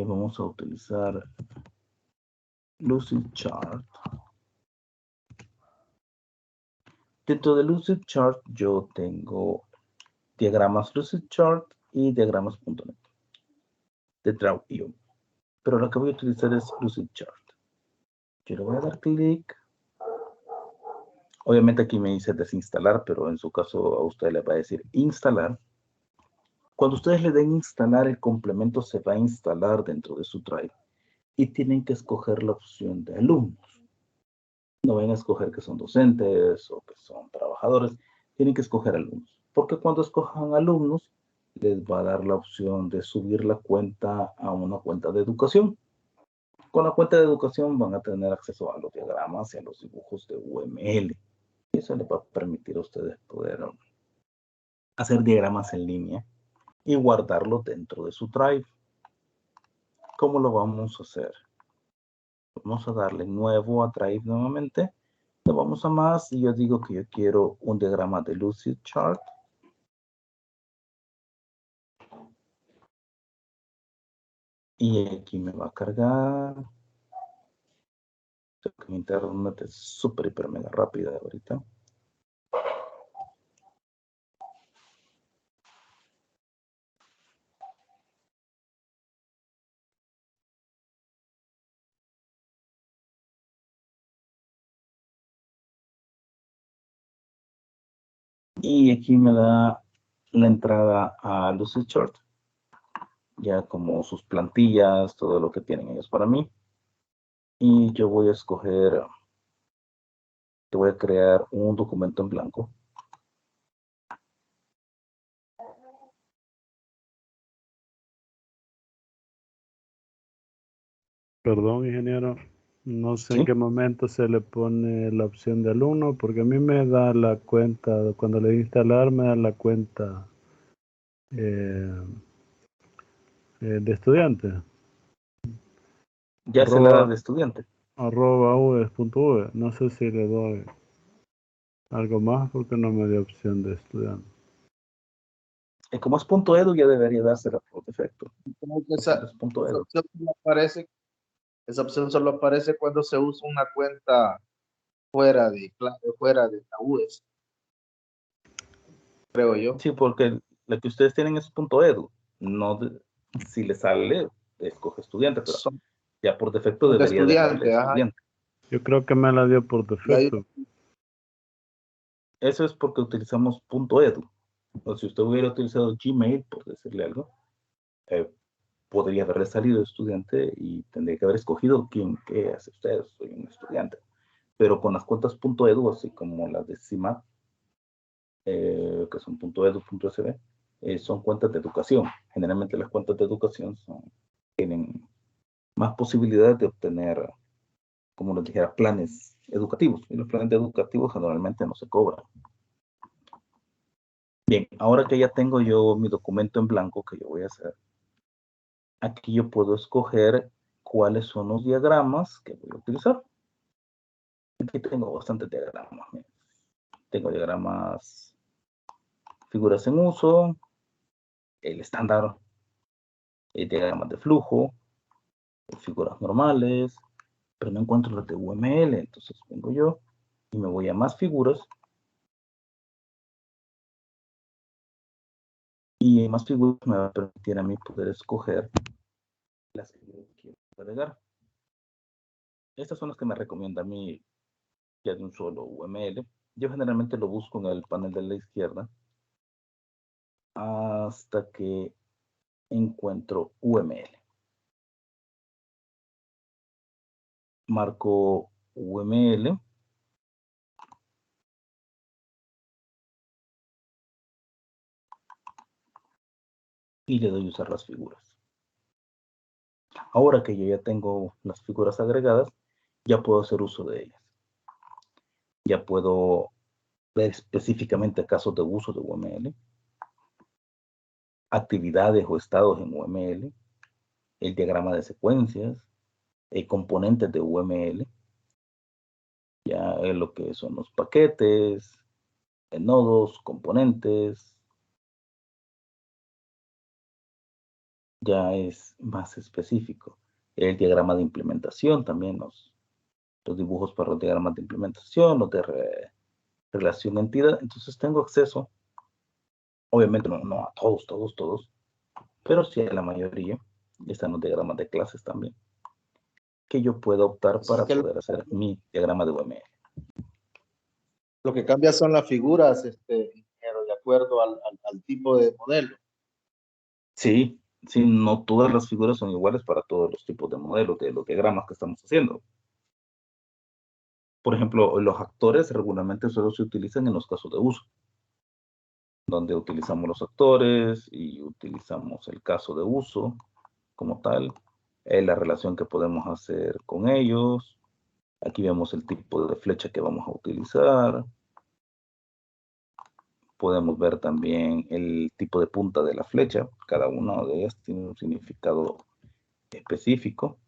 Vamos a utilizar Lucidchart. Dentro de Lucidchart yo tengo diagramas Lucidchart y diagramas.net de Draw.io. Pero lo que voy a utilizar es Lucidchart. Yo le voy a dar clic. Obviamente aquí me dice desinstalar, pero en su caso a usted le va a decir instalar. Cuando ustedes le den instalar, el complemento se va a instalar dentro de su Drive y tienen que escoger la opción de alumnos. No van a escoger que son docentes o que son trabajadores, tienen que escoger alumnos. Porque cuando escojan alumnos, les va a dar la opción de subir la cuenta a una cuenta de educación. Con la cuenta de educación van a tener acceso a los diagramas y a los dibujos de UML. Y eso les va a permitir a ustedes poder hacer diagramas en línea y guardarlo dentro de su drive. ¿Cómo lo vamos a hacer? Vamos a darle nuevo a drive nuevamente. Nos vamos a más y yo digo que yo quiero un diagrama de Lucidchart. Y aquí me va a cargar. Mi internet es súper, hiper, mega rápida ahorita. Y aquí me da la entrada a Lucidchart. Ya como sus plantillas, todo lo que tienen ellos para mí. Y yo voy a escoger, te voy a crear un documento en blanco. Perdón, ingeniero. No sé en ¿Sí? qué momento se le pone la opción de alumno, porque a mí me da la cuenta, cuando le di instalar, me da la cuenta eh, de estudiante. Ya se le da Arroba, de estudiante. arroba uves.uve. No sé si le doy algo más porque no me dio opción de estudiante. Y como es punto .edu, ya debería dársela por defecto. Creo que Siempre es punto esa .edu. opción solo aparece, esa opción solo aparece cuando se usa una cuenta fuera de la UES, creo yo. Sí, porque la que ustedes tienen es punto .edu. No si le sale, escoge estudiante, pero Son ya por defecto de debería de darle estudiante, ajá. estudiante. Yo creo que me la dio por Y ahí, defecto. Eso es porque utilizamos punto .edu. O si usted hubiera utilizado Gmail, por decirle algo, eh, podría haberle salido estudiante y tendría que haber escogido qué hace usted, soy un estudiante. Pero con las cuentas .edu, así como las de CIMAP, que son .edu, .sb, son cuentas de educación. Generalmente las cuentas de educación tienen más posibilidades de obtener, como les dijera, planes educativos. Y los planes educativos generalmente no se cobran. Bien, ahora que ya tengo yo mi documento en blanco que yo voy a hacer, aquí yo puedo escoger cuáles son los diagramas que voy a utilizar. Aquí tengo bastantes diagramas. Miren. Tengo diagramas, figuras en uso, el estándar, diagramas de flujo, figuras normales, pero no encuentro las de UML, entonces vengo yo y me voy a más figuras. Y en más figuras me va a permitir a mí poder escoger las que yo quiero agregar. Estas son las que me recomienda a mí ya de un solo UML. Yo generalmente lo busco en el panel de la izquierda hasta que encuentro UML. Marco UML. Y le doy a usar las figuras. Ahora que yo ya tengo las figuras agregadas, ya puedo hacer uso de ellas. Ya puedo ver específicamente casos de uso de UML, actividades o estados en UML, el diagrama de secuencias, componentes de UML, ya es lo que son los paquetes, nodos, componentes, ya es más específico. El diagrama de implementación, también los dibujos para los diagramas de implementación, los de relación entidad. Entonces tengo acceso, obviamente no a todos, pero sí a la mayoría. Están los diagramas de clases también, que yo puedo optar así para que poder hacer mi diagrama de UML. lo que cambia son las figuras, ingeniero, de acuerdo al tipo de modelo. Sí, sí, no todas las figuras son iguales para todos los tipos de modelos, de los diagramas que estamos haciendo. Por ejemplo, los actores regularmente solo se utilizan en los casos de uso, donde utilizamos los actores y utilizamos el caso de uso como tal, la relación que podemos hacer con ellos. Aquí vemos el tipo de flecha que vamos a utilizar. Podemos ver también el tipo de punta de la flecha. Cada uno de ellas tiene un significado específico.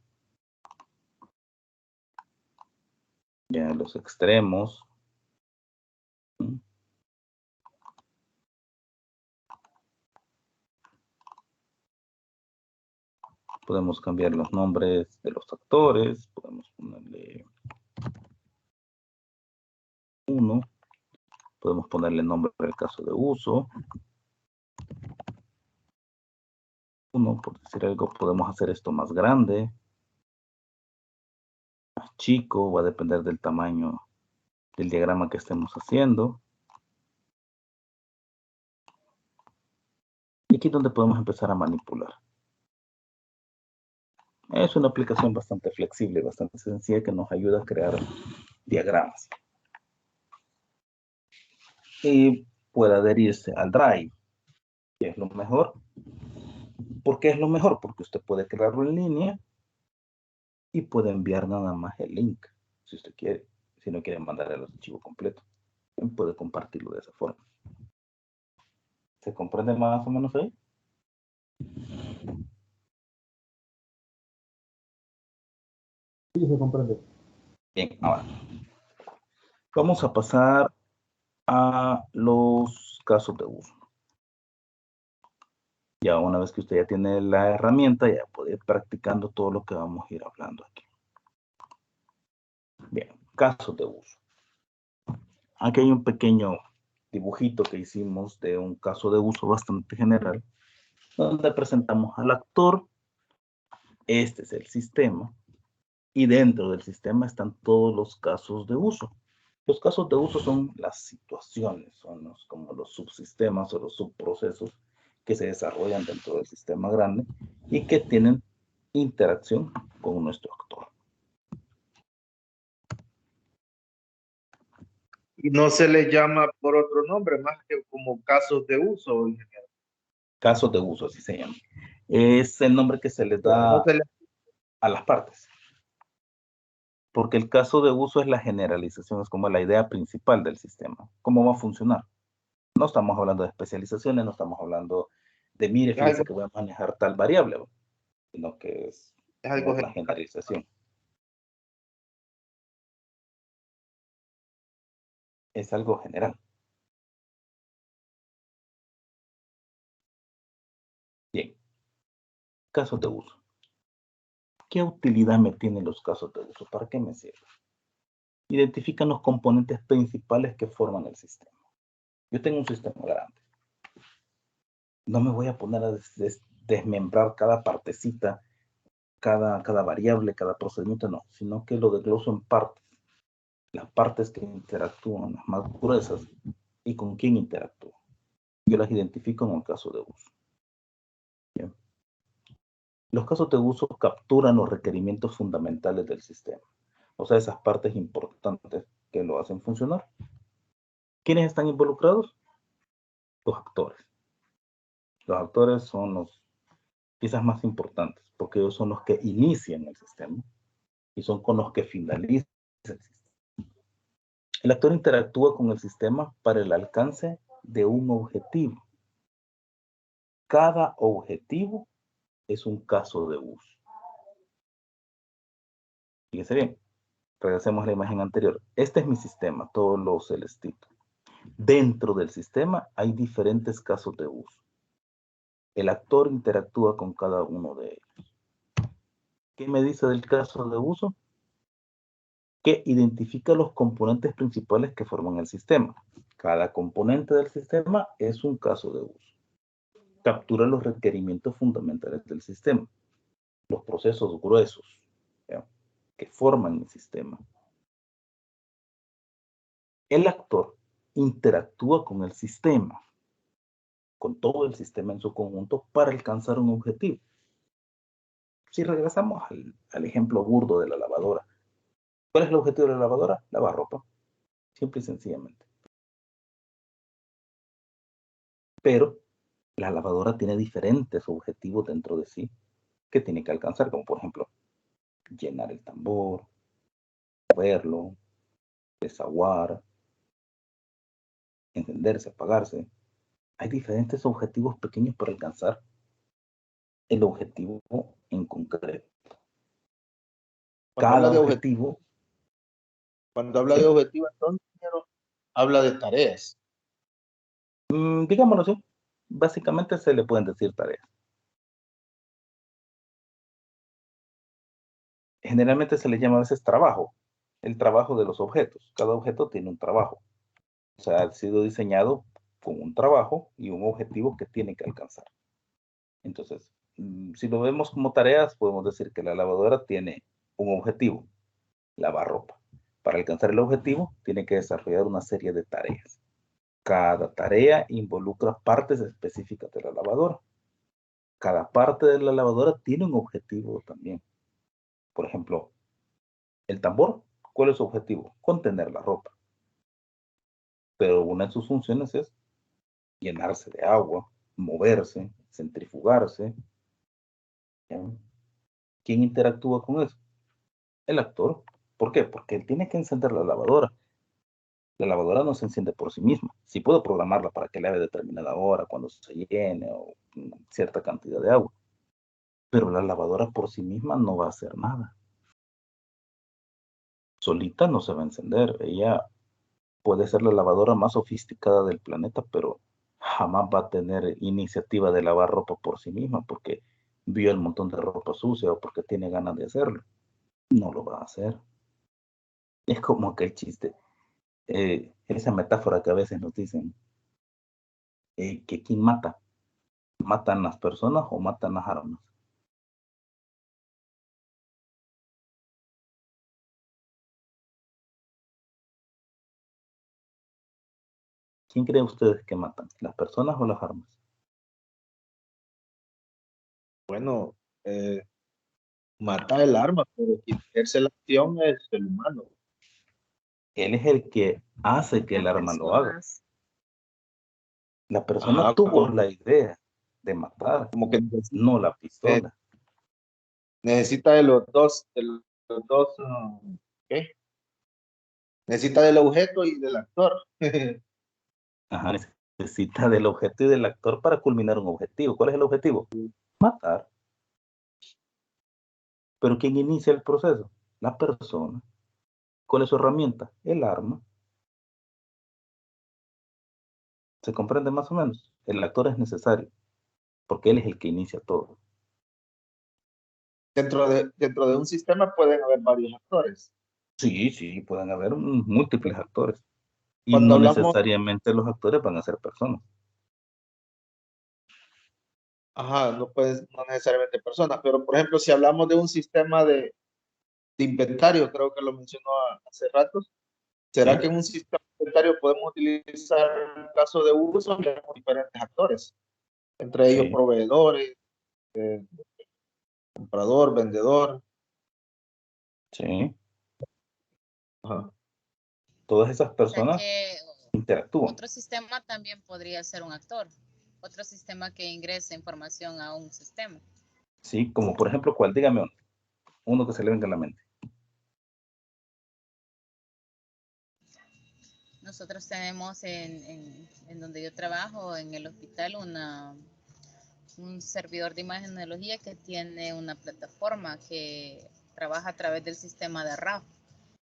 Ya los extremos. Podemos cambiar los nombres de los actores. Podemos ponerle 1. Podemos ponerle nombre del caso de uso. 1, por decir algo, podemos hacer esto más grande, más chico, va a depender del tamaño del diagrama que estemos haciendo. Y aquí es donde podemos empezar a manipular. Es una aplicación bastante flexible, bastante sencilla, que nos ayuda a crear diagramas. Y puede adherirse al Drive, que es lo mejor. ¿Por qué es lo mejor? Porque usted puede crearlo en línea y puede enviar nada más el link, si usted quiere. Si no quiere mandar el archivo completo, puede compartirlo de esa forma. ¿Se comprende más o menos ahí? Sí, se comprende. Bien, ahora vamos a pasar a los casos de uso. Ya una vez que usted ya tiene la herramienta, ya puede ir practicando todo lo que vamos a ir hablando aquí. Bien, casos de uso. Aquí hay un pequeño dibujito que hicimos de un caso de uso bastante general, donde presentamos al actor. Este es el sistema. Y dentro del sistema están todos los casos de uso. Los casos de uso son las situaciones, son como los subsistemas o los subprocesos que se desarrollan dentro del sistema grande y que tienen interacción con nuestro actor. Y no se le llama por otro nombre, más que como casos de uso, ingeniero. Casos de uso, así se llama. Es el nombre que se les da No se le... a las partes. Porque el caso de uso es la generalización, es como la idea principal del sistema. ¿Cómo va a funcionar? No estamos hablando de especializaciones, no estamos hablando de, mire, fíjese que voy a manejar tal variable, sino que es algo la generalización. Es algo general. Bien. Casos de uso. ¿Qué utilidad me tienen los casos de uso? ¿Para qué me sirven? Identifican los componentes principales que forman el sistema. Yo tengo un sistema grande. No me voy a poner a desmembrar cada partecita, cada variable, cada procedimiento, no, sino que lo desgloso en partes. Las partes que interactúan, las más gruesas, y con quién interactúan. Yo las identifico en el caso de uso. Bien. Los casos de uso capturan los requerimientos fundamentales del sistema. O sea, esas partes importantes que lo hacen funcionar. ¿Quiénes están involucrados? Los actores. Los actores son los piezas más importantes, porque ellos son los que inician el sistema y son con los que finalizan el sistema. El actor interactúa con el sistema para el alcance de un objetivo. Cada objetivo es un caso de uso. Fíjense bien, regresemos a la imagen anterior. Este es mi sistema, todo lo celestito. Dentro del sistema hay diferentes casos de uso. El actor interactúa con cada uno de ellos. ¿Qué me dice del caso de uso? Que identifica los componentes principales que forman el sistema. Cada componente del sistema es un caso de uso. Captura los requerimientos fundamentales del sistema, los procesos gruesos, ¿ya?, que forman el sistema. El actor interactúa con el sistema, con todo el sistema en su conjunto, para alcanzar un objetivo. Si regresamos al ejemplo burdo de la lavadora, ¿cuál es el objetivo de la lavadora? Lavar ropa, simple y sencillamente. Pero la lavadora tiene diferentes objetivos dentro de sí que tiene que alcanzar, como por ejemplo, llenar el tambor, moverlo, desaguar, encenderse, apagarse. Hay diferentes objetivos pequeños para alcanzar el objetivo en concreto. Cuando habla Cada de objetivo, Cuando habla ¿sí? de objetivo, entonces, ingeniero, habla de tareas. Digámoslo así, básicamente se le pueden decir tareas. Generalmente se le llama a veces trabajo, el trabajo de los objetos. Cada objeto tiene un trabajo. O sea, ha sido diseñado con un trabajo y un objetivo que tiene que alcanzar. Entonces, si lo vemos como tareas, podemos decir que la lavadora tiene un objetivo, lavar ropa. Para alcanzar el objetivo, tiene que desarrollar una serie de tareas. Cada tarea involucra partes específicas de la lavadora. Cada parte de la lavadora tiene un objetivo también. Por ejemplo, el tambor, ¿cuál es su objetivo? Contener la ropa. Pero una de sus funciones es llenarse de agua, moverse, centrifugarse. ¿Ya? ¿Quién interactúa con eso? El actor. ¿Por qué? Porque él tiene que encender la lavadora. La lavadora no se enciende por sí misma. Sí puedo programarla para que lave a determinada hora, cuando se llene o cierta cantidad de agua. Pero la lavadora por sí misma no va a hacer nada. Solita no se va a encender. Ella puede ser la lavadora más sofisticada del planeta, pero jamás va a tener iniciativa de lavar ropa por sí misma porque vio el montón de ropa sucia o porque tiene ganas de hacerlo. No lo va a hacer. Es como que el chiste, esa metáfora que a veces nos dicen, que quién mata, matan las personas o matan las armas. ¿Quién cree ustedes que matan, las personas o las armas? Bueno, mata el arma, pero quien ejerce la acción es el humano. Él es el que hace que el Las arma lo haga. personas. La persona Ajá, tuvo la idea de matar, como que no la eh, pistola. necesita de los dos, ¿qué? Necesita del objeto y del actor. Ajá, necesita del objeto y del actor para culminar un objetivo. ¿Cuál es el objetivo? Matar. Pero ¿quién inicia el proceso? La persona. ¿Cuál es su herramienta? El arma. ¿Se comprende más o menos? El actor es necesario, porque él es el que inicia todo. Dentro de un sistema pueden haber varios actores. Sí, sí, pueden haber múltiples actores. Y Cuando no hablamos, necesariamente los actores van a ser personas. ajá, no necesariamente personas, pero por ejemplo, si hablamos de un sistema de inventario, creo que lo mencionó hace rato, ¿será ¿Sí? que en un sistema de inventario podemos utilizar en caso de uso diferentes actores, entre ellos Sí, proveedores, comprador, vendedor? sí. Ajá. Todas esas O sea personas que interactúan. otro sistema también podría ser un actor. Otro sistema que ingrese información a un sistema. Sí, como por ejemplo, ¿cuál? Dígame uno que se le venga a la mente. Nosotros tenemos en donde yo trabajo, en el hospital, un servidor de imagenología que tiene una plataforma que trabaja a través del sistema de RAF.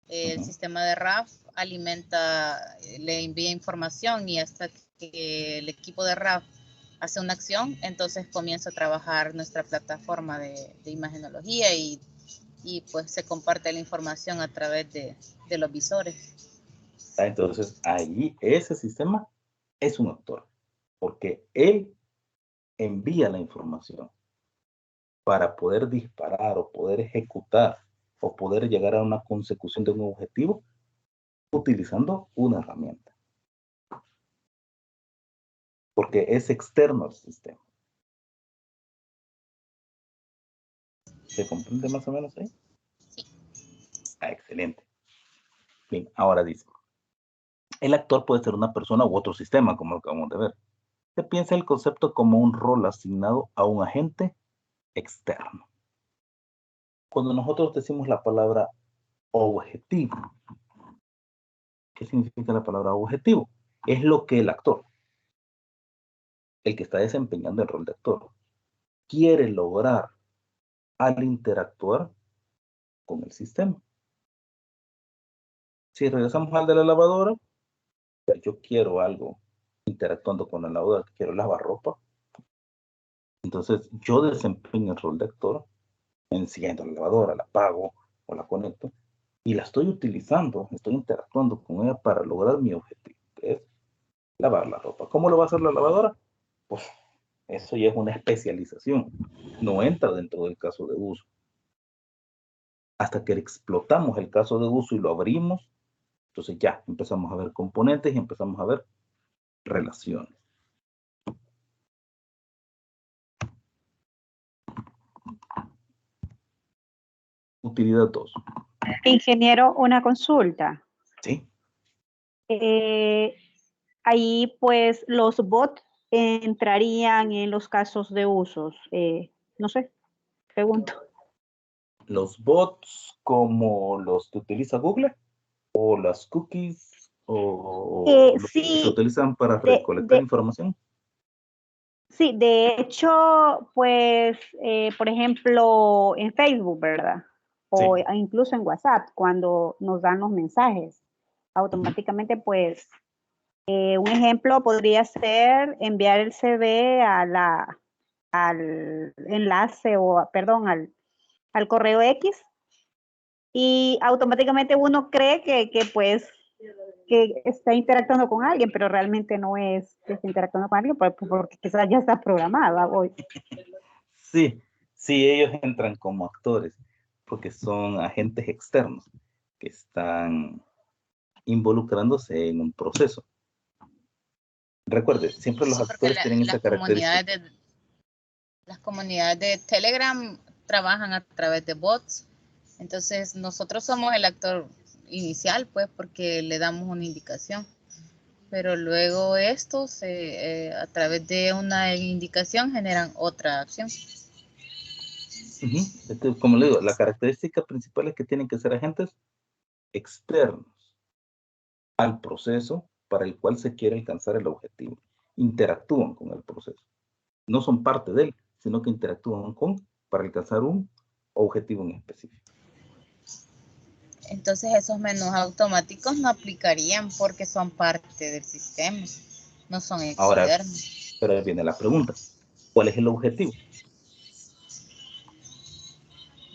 El sistema de RAF alimenta, le envía información y hasta que el equipo de RAF hace una acción, entonces comienza a trabajar nuestra plataforma de imagenología y pues se comparte la información a través de los visores. Entonces, ahí ese sistema es un actor, porque él envía la información para poder disparar o poder ejecutar o poder llegar a una consecución de un objetivo utilizando una herramienta, porque es externo al sistema. ¿Se comprende más o menos ahí? Sí. Excelente. Bien, ahora dice, el actor puede ser una persona u otro sistema, como lo acabamos de ver. Se piensa el concepto como un rol asignado a un agente externo. Cuando nosotros decimos la palabra objetivo, ¿qué significa la palabra objetivo? Es lo que el actor, el que está desempeñando el rol de actor, quiere lograr al interactuar con el sistema. Si regresamos al de la lavadora, yo quiero algo interactuando con la lavadora, quiero lavar ropa. Entonces yo desempeño el rol de actor, enciendo la lavadora, la apago o la conecto y la estoy utilizando, estoy interactuando con ella para lograr mi objetivo, que es lavar la ropa. ¿Cómo lo va a hacer la lavadora? Pues eso ya es una especialización, no entra dentro del caso de uso. Hasta que explotamos el caso de uso y lo abrimos, entonces ya empezamos a ver componentes y empezamos a ver relaciones. Utilidad 2. Ingeniero, una consulta. ¿Sí? Ahí pues los bots entrarían en los casos de usos. No sé, pregunto. Los bots como los que utiliza Google o las cookies o los que se Sí, utilizan para recolectar información. sí, de hecho, pues, por ejemplo, en Facebook, ¿verdad? O Sí. incluso en WhatsApp, cuando nos dan los mensajes, automáticamente, pues, un ejemplo podría ser enviar el CV al enlace o, perdón, al correo X y automáticamente uno cree que pues que está interactuando con alguien, pero realmente no es que está interactuando con alguien porque quizás ya está programado hoy. Sí, sí, ellos entran como actores porque son agentes externos que están involucrándose en un proceso. Recuerde, siempre los actores tienen esa característica. Las comunidades de Telegram trabajan a través de bots. Entonces nosotros somos el actor inicial, pues, porque le damos una indicación. Pero luego estos, a través de una indicación, generan otra acción. Como le digo, la característica principal es que tienen que ser agentes externos al proceso para el cual se quiere alcanzar el objetivo. Interactúan con el proceso. No son parte de él, sino que interactúan para alcanzar un objetivo en específico. Entonces esos menús automáticos no aplicarían porque son parte del sistema, no son externos. Ahora, pero ahí viene la pregunta. ¿Cuál es el objetivo?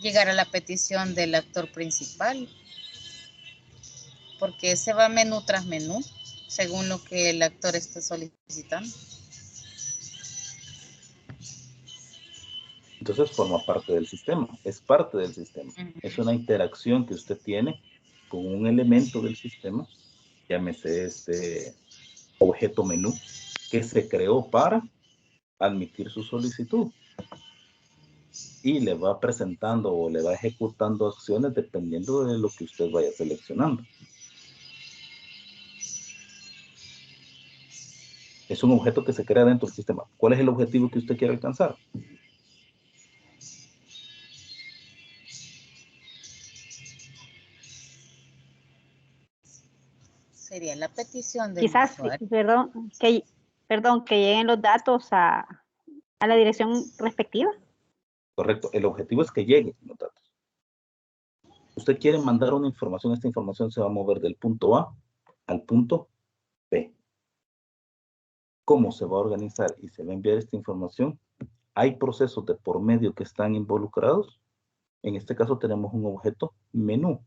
Llegar a la petición del actor principal, porque ese va menú tras menú, según lo que el actor esté solicitando. Entonces forma parte del sistema, es parte del sistema. Es una interacción que usted tiene con un elemento del sistema, llámese este objeto menú, que se creó para admitir su solicitud. Y le va presentando o le va ejecutando acciones dependiendo de lo que usted vaya seleccionando. Es un objeto que se crea dentro del sistema. ¿Cuál es el objetivo que usted quiere alcanzar? Sería la petición del Quizás, usuario. perdón, que lleguen los datos a la dirección respectiva. Correcto. El objetivo es que lleguen los datos. Usted quiere mandar una información, esta información se va a mover del punto A al punto B. ¿Cómo se va a organizar y se va a enviar esta información? Hay procesos de por medio que están involucrados. En este caso tenemos un objeto menú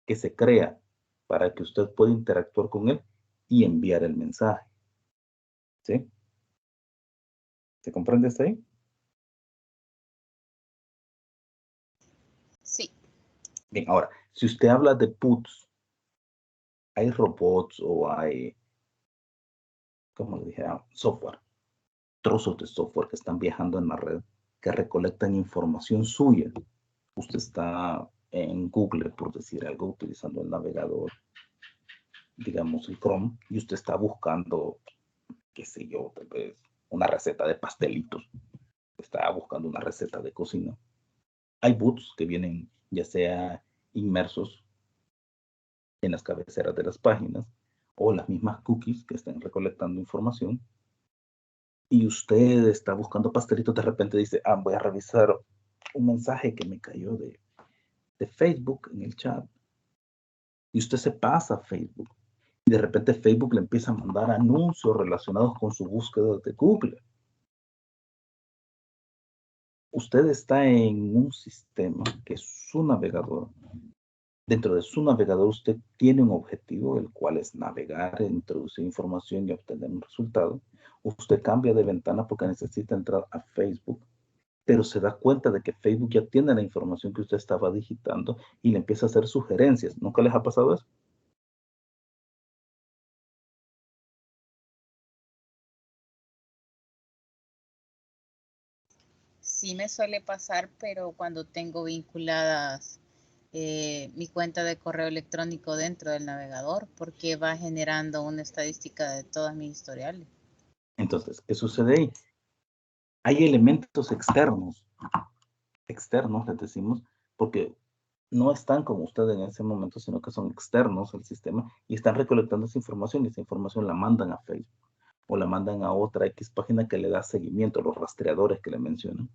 que se crea para que usted pueda interactuar con él y enviar el mensaje. ¿Sí? ¿Se comprende hasta ahí? Sí. Bien, ahora, si usted habla de puts, hay robots o hay, como le dije, software, trozos de software que están viajando en la red, que recolectan información suya. Usted está en Google, por decir algo, utilizando el navegador, digamos el Chrome, y usted está buscando, qué sé yo, tal vez una receta de pastelitos. Está buscando una receta de cocina. Hay bots que vienen ya sea inmersos en las cabeceras de las páginas o las mismas cookies que estén recolectando información, y usted está buscando pastelitos, de repente dice, voy a revisar un mensaje que me cayó de Facebook en el chat, y usted se pasa a Facebook, y de repente Facebook le empieza a mandar anuncios relacionados con su búsqueda de Google. Usted está en un sistema que es su navegador. Dentro de su navegador usted tiene un objetivo, el cual es navegar, introducir información y obtener un resultado. Usted cambia de ventana porque necesita entrar a Facebook, pero se da cuenta de que Facebook ya tiene la información que usted estaba digitando y le empieza a hacer sugerencias. ¿Nunca les ha pasado eso? Sí me suele pasar, pero cuando tengo vinculadas mi cuenta de correo electrónico dentro del navegador, porque va generando una estadística de todas mis historiales. Entonces, ¿qué sucede ahí? Hay elementos externos, les decimos, porque no están como usted en ese momento, sino que son externos al sistema y están recolectando esa información y esa información la mandan a Facebook o la mandan a otra X página que le da seguimiento, los rastreadores que le mencionan.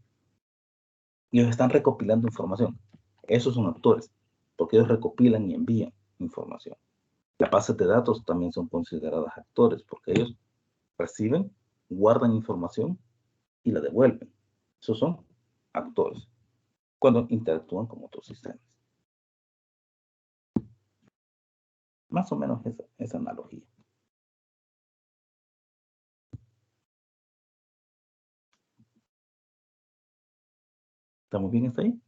Y ellos están recopilando información. Esos son actores, porque ellos recopilan y envían información. Las bases de datos también son consideradas actores, porque ellos reciben, guardan información y la devuelven. Esos son actores cuando interactúan con otros sistemas. Más o menos esa analogía. ¿Estamos bien hasta ahí?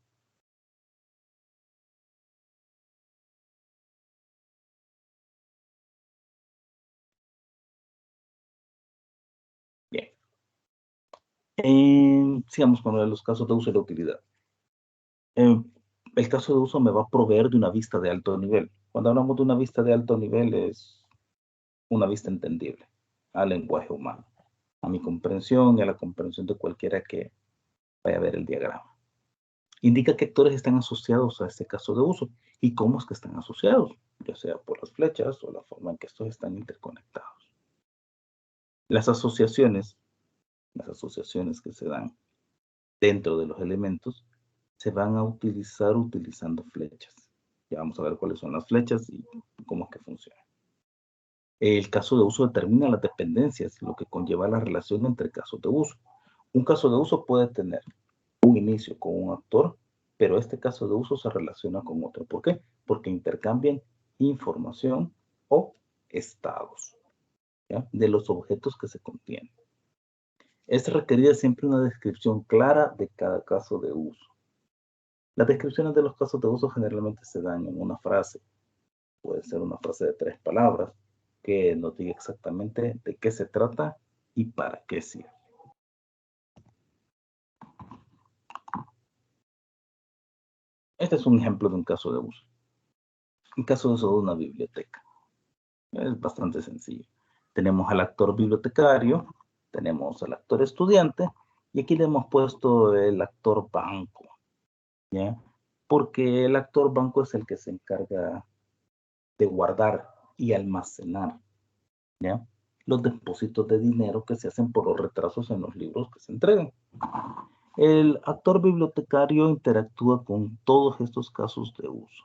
Bien. Sigamos con los casos de uso y de utilidad. El caso de uso me va a proveer de una vista de alto nivel. Cuando hablamos de una vista de alto nivel es una vista entendible al lenguaje humano, a mi comprensión y a la comprensión de cualquiera que vaya a ver el diagrama. Indica qué actores están asociados a este caso de uso y cómo es que están asociados, ya sea por las flechas o la forma en que estos están interconectados. Las asociaciones que se dan dentro de los elementos se van a utilizar utilizando flechas. Ya vamos a ver cuáles son las flechas y cómo es que funciona. El caso de uso determina las dependencias, lo que conlleva la relación entre casos de uso. Un caso de uso puede tener un inicio con un actor, pero este caso de uso se relaciona con otro. ¿Por qué? Porque intercambian información o estados, ¿ya?, de los objetos que se contienen. Es requerida siempre una descripción clara de cada caso de uso. Las descripciones de los casos de uso generalmente se dan en una frase. Puede ser una frase de 3 palabras que nos diga exactamente de qué se trata y para qué sirve. Este es un ejemplo de un caso de uso. Un caso de uso de una biblioteca. Es bastante sencillo. Tenemos al actor bibliotecario, tenemos al actor estudiante, y aquí le hemos puesto el actor banco, ¿ya? Porque el actor banco es el que se encarga de guardar y almacenar, ¿ya?, los depósitos de dinero que se hacen por los retrasos en los libros que se entregan. El actor bibliotecario interactúa con todos estos casos de uso.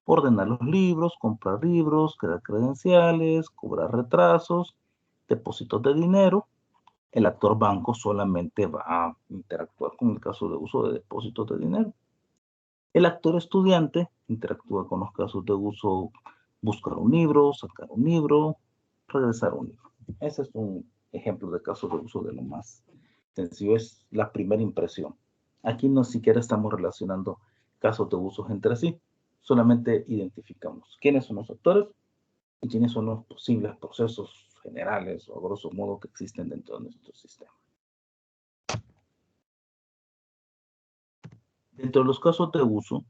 Ordenar los libros, comprar libros, crear credenciales, cobrar retrasos, depósitos de dinero. El actor banco solamente va a interactuar con el caso de uso de depósitos de dinero. El actor estudiante interactúa con los casos de uso, buscar un libro, sacar un libro, regresar un libro. Ese es un ejemplo de caso de uso de lo más sencillo, es la primera impresión. Aquí no siquiera estamos relacionando casos de usos entre sí, solamente identificamos quiénes son los actores y quiénes son los posibles procesos generales o a grosso modo que existen dentro de nuestro sistema. Dentro de los casos de uso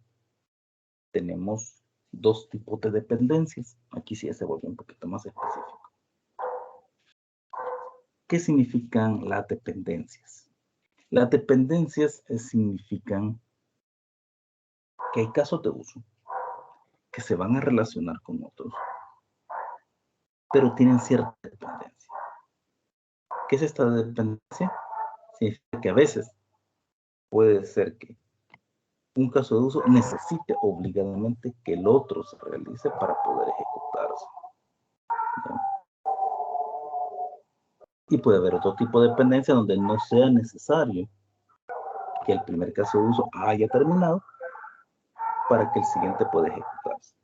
tenemos dos tipos de dependencias. Aquí sí ya se vuelve un poquito más específico. ¿Qué significan las dependencias? Las dependencias significan que hay casos de uso que se van a relacionar con otros pero tienen cierta dependencia. ¿Qué es esta dependencia? Significa que a veces puede ser que un caso de uso necesite obligadamente que el otro se realice para poder ejecutarse. ¿Ya? Y puede haber otro tipo de dependencia donde no sea necesario que el primer caso de uso haya terminado para que el siguiente pueda ejecutarse.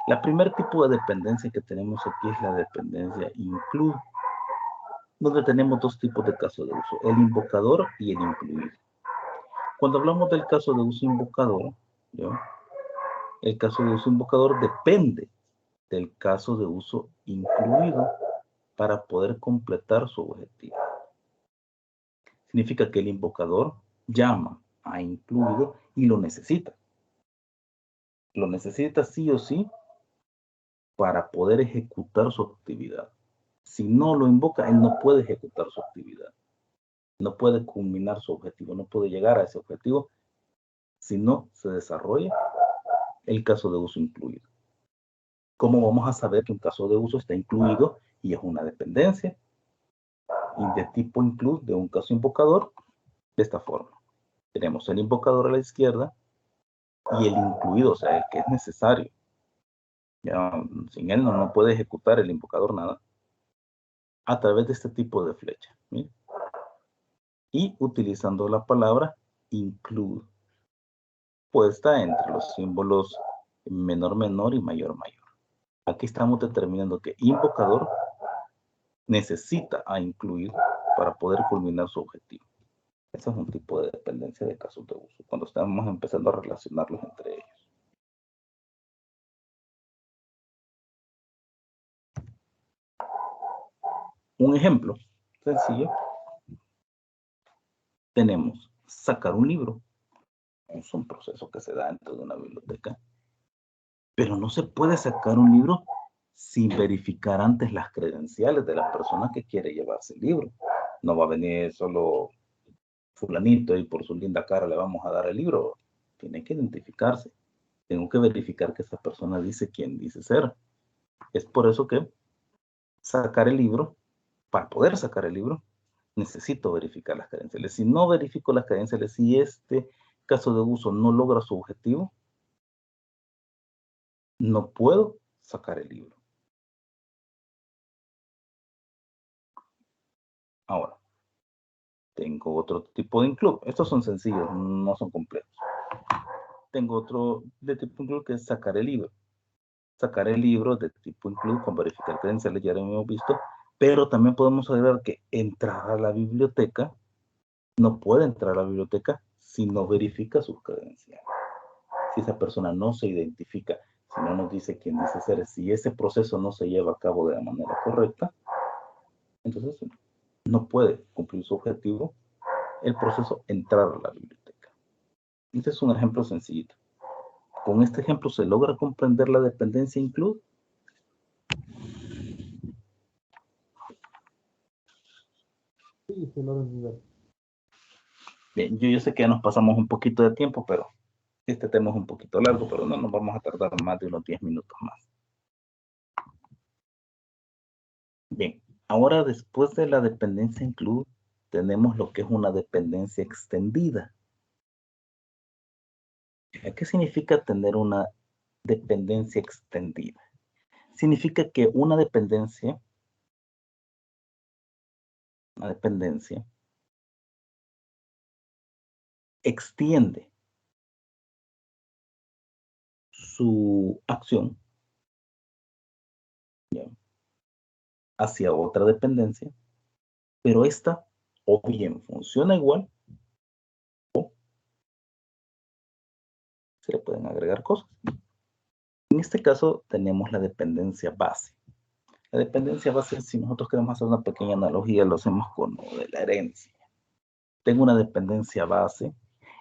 La primer tipo de dependencia que tenemos aquí es la dependencia include, donde tenemos dos tipos de casos de uso, el invocador y el incluido. Cuando hablamos del caso de uso invocador, ¿ya? El caso de uso invocador depende del caso de uso incluido para poder completar su objetivo. Significa que el invocador llama a incluido y lo necesita. Lo necesita sí o sí para poder ejecutar su actividad. Si no lo invoca, él no puede ejecutar su actividad. No puede culminar su objetivo, no puede llegar a ese objetivo si no se desarrolla el caso de uso incluido. ¿Cómo vamos a saber que un caso de uso está incluido y es una dependencia? Y de tipo include de un caso invocador, de esta forma. Tenemos el invocador a la izquierda y el incluido, o sea, el que es necesario. Ya, sin él no puede ejecutar el invocador nada. A través de este tipo de flecha. ¿Sí? Y utilizando la palabra include, puesta entre los símbolos menor, menor y mayor, mayor. Aquí estamos determinando que invocador necesita a incluir para poder culminar su objetivo. Ese es un tipo de dependencia de casos de uso, cuando estamos empezando a relacionarlos entre ellos. Un ejemplo sencillo. Tenemos sacar un libro. Es un proceso que se da dentro de una biblioteca. Pero no se puede sacar un libro sin verificar antes las credenciales de la persona que quiere llevarse el libro. No va a venir solo fulanito y por su linda cara le vamos a dar el libro. Tiene que identificarse. Tengo que verificar que esa persona dice quién dice ser. Es por eso que sacar el libro, para poder sacar el libro, necesito verificar las credenciales. Si no verifico las credenciales, si este caso de uso no logra su objetivo, no puedo sacar el libro. Ahora, tengo otro tipo de include. Estos son sencillos, no son complejos. Tengo otro de tipo include que es sacar el libro. Sacar el libro de tipo include con verificar credenciales, ya lo hemos visto, pero también podemos agregar que entrar a la biblioteca, no puede entrar a la biblioteca si no verifica sus credenciales. Si esa persona no se identifica, si no nos dice quién dice ser, si ese proceso no se lleva a cabo de la manera correcta, entonces no puede cumplir su objetivo, el proceso entrar a la biblioteca. Este es un ejemplo sencillito. Con este ejemplo se logra comprender la dependencia include. Sí, se logra entender. Bien, yo sé que ya nos pasamos un poquito de tiempo, pero este tema es un poquito largo, pero no nos vamos a tardar más de unos 10 minutos más. Bien, ahora después de la dependencia include, tenemos lo que es una dependencia extendida. ¿Qué significa tener una dependencia extendida? Significa que una dependencia extiende su acción, ¿ya?, hacia otra dependencia, pero esta o bien funciona igual o se le pueden agregar cosas. En este caso tenemos la dependencia base. La dependencia base, si nosotros queremos hacer una pequeña analogía, lo hacemos con lo de la herencia. Tengo una dependencia base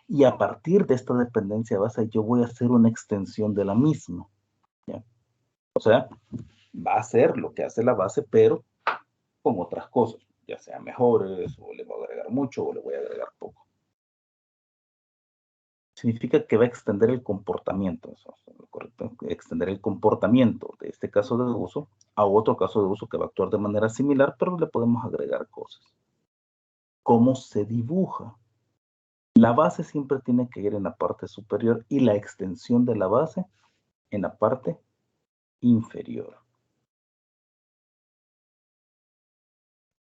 y a partir de esta dependencia base yo voy a hacer una extensión de la misma, ¿ya? O sea, va a hacer lo que hace la base, pero con otras cosas, ya sea mejores, o le voy a agregar mucho, o le voy a agregar poco. significa que va a extender el comportamiento, eso es lo correcto, extender el comportamiento de este caso de uso a otro caso de uso que va a actuar de manera similar, pero le podemos agregar cosas. ¿Cómo se dibuja? La base siempre tiene que ir en la parte superior y la extensión de la base en la parte inferior.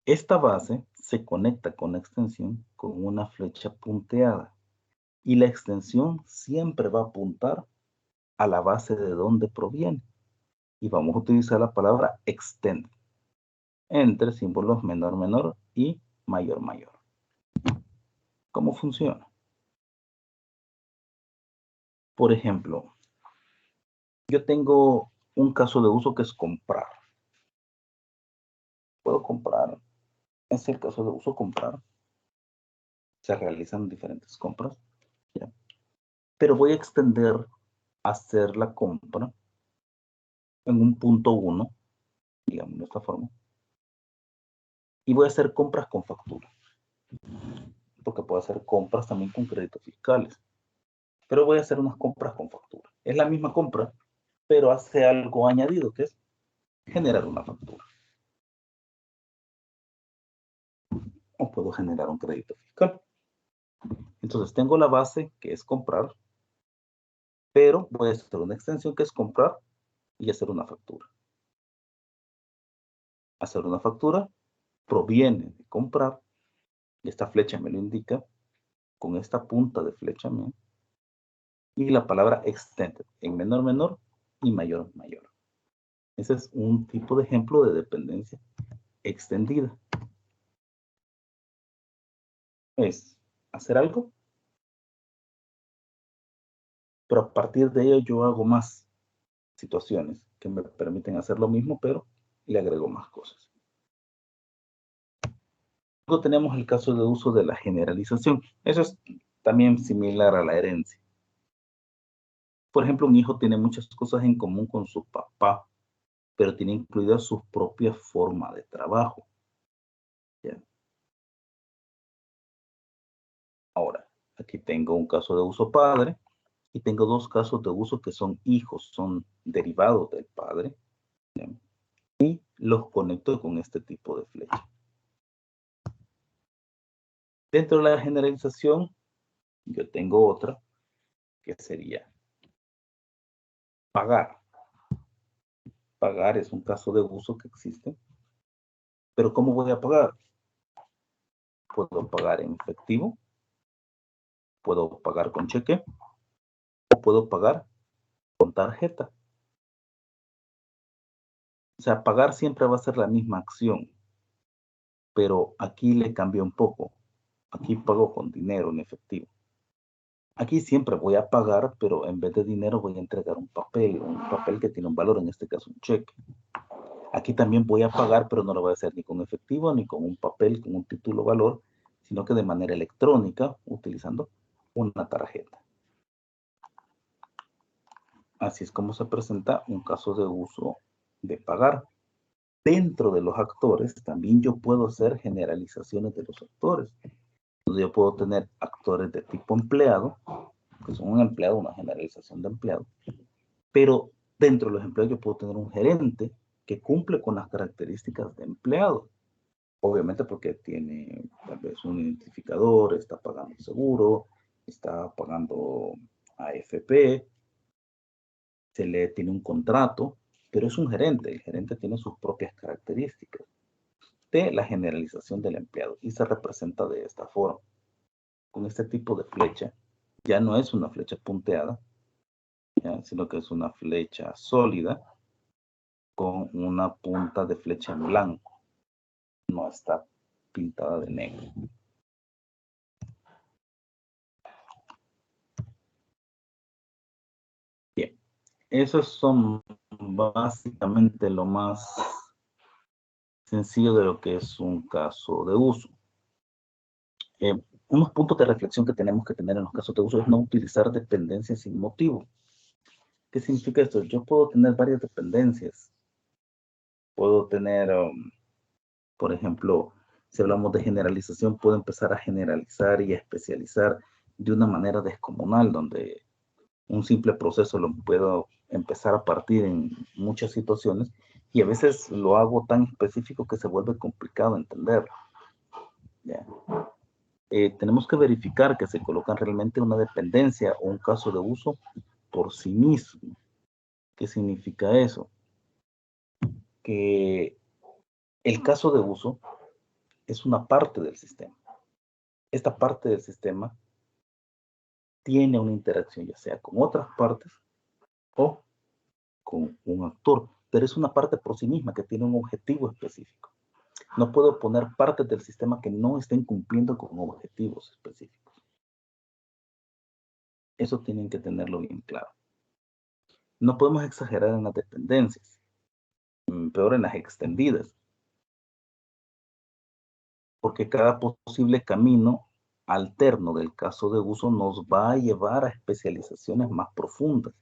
Esta base se conecta con la extensión con una flecha punteada y la extensión siempre va a apuntar a la base de donde proviene. Y vamos a utilizar la palabra extend entre símbolos menor, menor y mayor, mayor. ¿Cómo funciona? Por ejemplo, yo tengo un caso de uso que es comprar. Puedo comprar. Es el caso de uso comprar. Se realizan diferentes compras. ¿Ya? Pero voy a extender a hacer la compra en un punto 1, digamos de esta forma. Y voy a hacer compras con factura. Porque puedo hacer compras también con créditos fiscales. Pero voy a hacer unas compras con factura. Es la misma compra, pero hace algo añadido, que es generar una factura. O puedo generar un crédito fiscal. Entonces tengo la base, que es comprar, pero voy a hacer una extensión que es comprar y hacer una factura. Hacer una factura proviene de comprar, y esta flecha me lo indica, con esta punta de flecha y la palabra extended, en menor, menor y mayor, mayor. Ese es un tipo de ejemplo de dependencia extendida. Es hacer algo, pero a partir de ello yo hago más situaciones que me permiten hacer lo mismo, pero le agrego más cosas. Luego tenemos el caso de uso de la generalización. Eso es también similar a la herencia. Por ejemplo, un hijo tiene muchas cosas en común con su papá, pero tiene incluida su propia forma de trabajo. ¿Ya? Ahora, aquí tengo un caso de uso padre y tengo dos casos de uso que son hijos, son derivados del padre. ¿Ya? Y los conecto con este tipo de flecha. Dentro de la generalización, yo tengo otra que sería pagar. Pagar es un caso de uso que existe. Pero ¿cómo voy a pagar? Puedo pagar en efectivo, puedo pagar con cheque o puedo pagar con tarjeta. O sea, pagar siempre va a ser la misma acción, pero aquí le cambié un poco. Aquí pago con dinero en efectivo. Aquí siempre voy a pagar, pero en vez de dinero voy a entregar un papel que tiene un valor, en este caso un cheque. Aquí también voy a pagar, pero no lo voy a hacer ni con efectivo, ni con un papel, con un título valor, sino que de manera electrónica, utilizando una tarjeta. Así es como se presenta un caso de uso de pagar. Dentro de los actores, también yo puedo hacer generalizaciones de los actores. Entonces yo puedo tener actores de tipo empleado, que son un empleado, una generalización de empleado. Pero dentro de los empleados yo puedo tener un gerente que cumple con las características de empleado. Obviamente porque tiene tal vez un identificador, está pagando seguro, está pagando AFP, se le tiene un contrato, pero es un gerente. El gerente tiene sus propias características de la generalización del empleado y se representa de esta forma. Con este tipo de flecha, ya no es una flecha punteada, ¿ya? Sino que es una flecha sólida con una punta de flecha en blanco. No está pintada de negro. Bien, esos son básicamente lo más sencillo de lo que es un caso de uso. Unos puntos de reflexión que tenemos que tener en los casos de uso es no utilizar dependencias sin motivo. ¿Qué significa esto? Yo puedo tener varias dependencias. Puedo tener, por ejemplo, si hablamos de generalización, puedo empezar a generalizar y a especializar de una manera descomunal, donde un simple proceso lo puedo empezar a partir en muchas situaciones y a veces lo hago tan específico que se vuelve complicado entenderlo. ¿Ya? Tenemos que verificar que se colocan realmente una dependencia o un caso de uso por sí mismo. ¿Qué significa eso? Que el caso de uso es una parte del sistema. Esta parte del sistema tiene una interacción ya sea con otras partes o con un actor, pero es una parte por sí misma que tiene un objetivo específico. No puedo poner partes del sistema que no estén cumpliendo con objetivos específicos. Eso tienen que tenerlo bien claro. No podemos exagerar en las dependencias, peor en las extendidas, porque cada posible camino alterno del caso de uso nos va a llevar a especializaciones más profundas.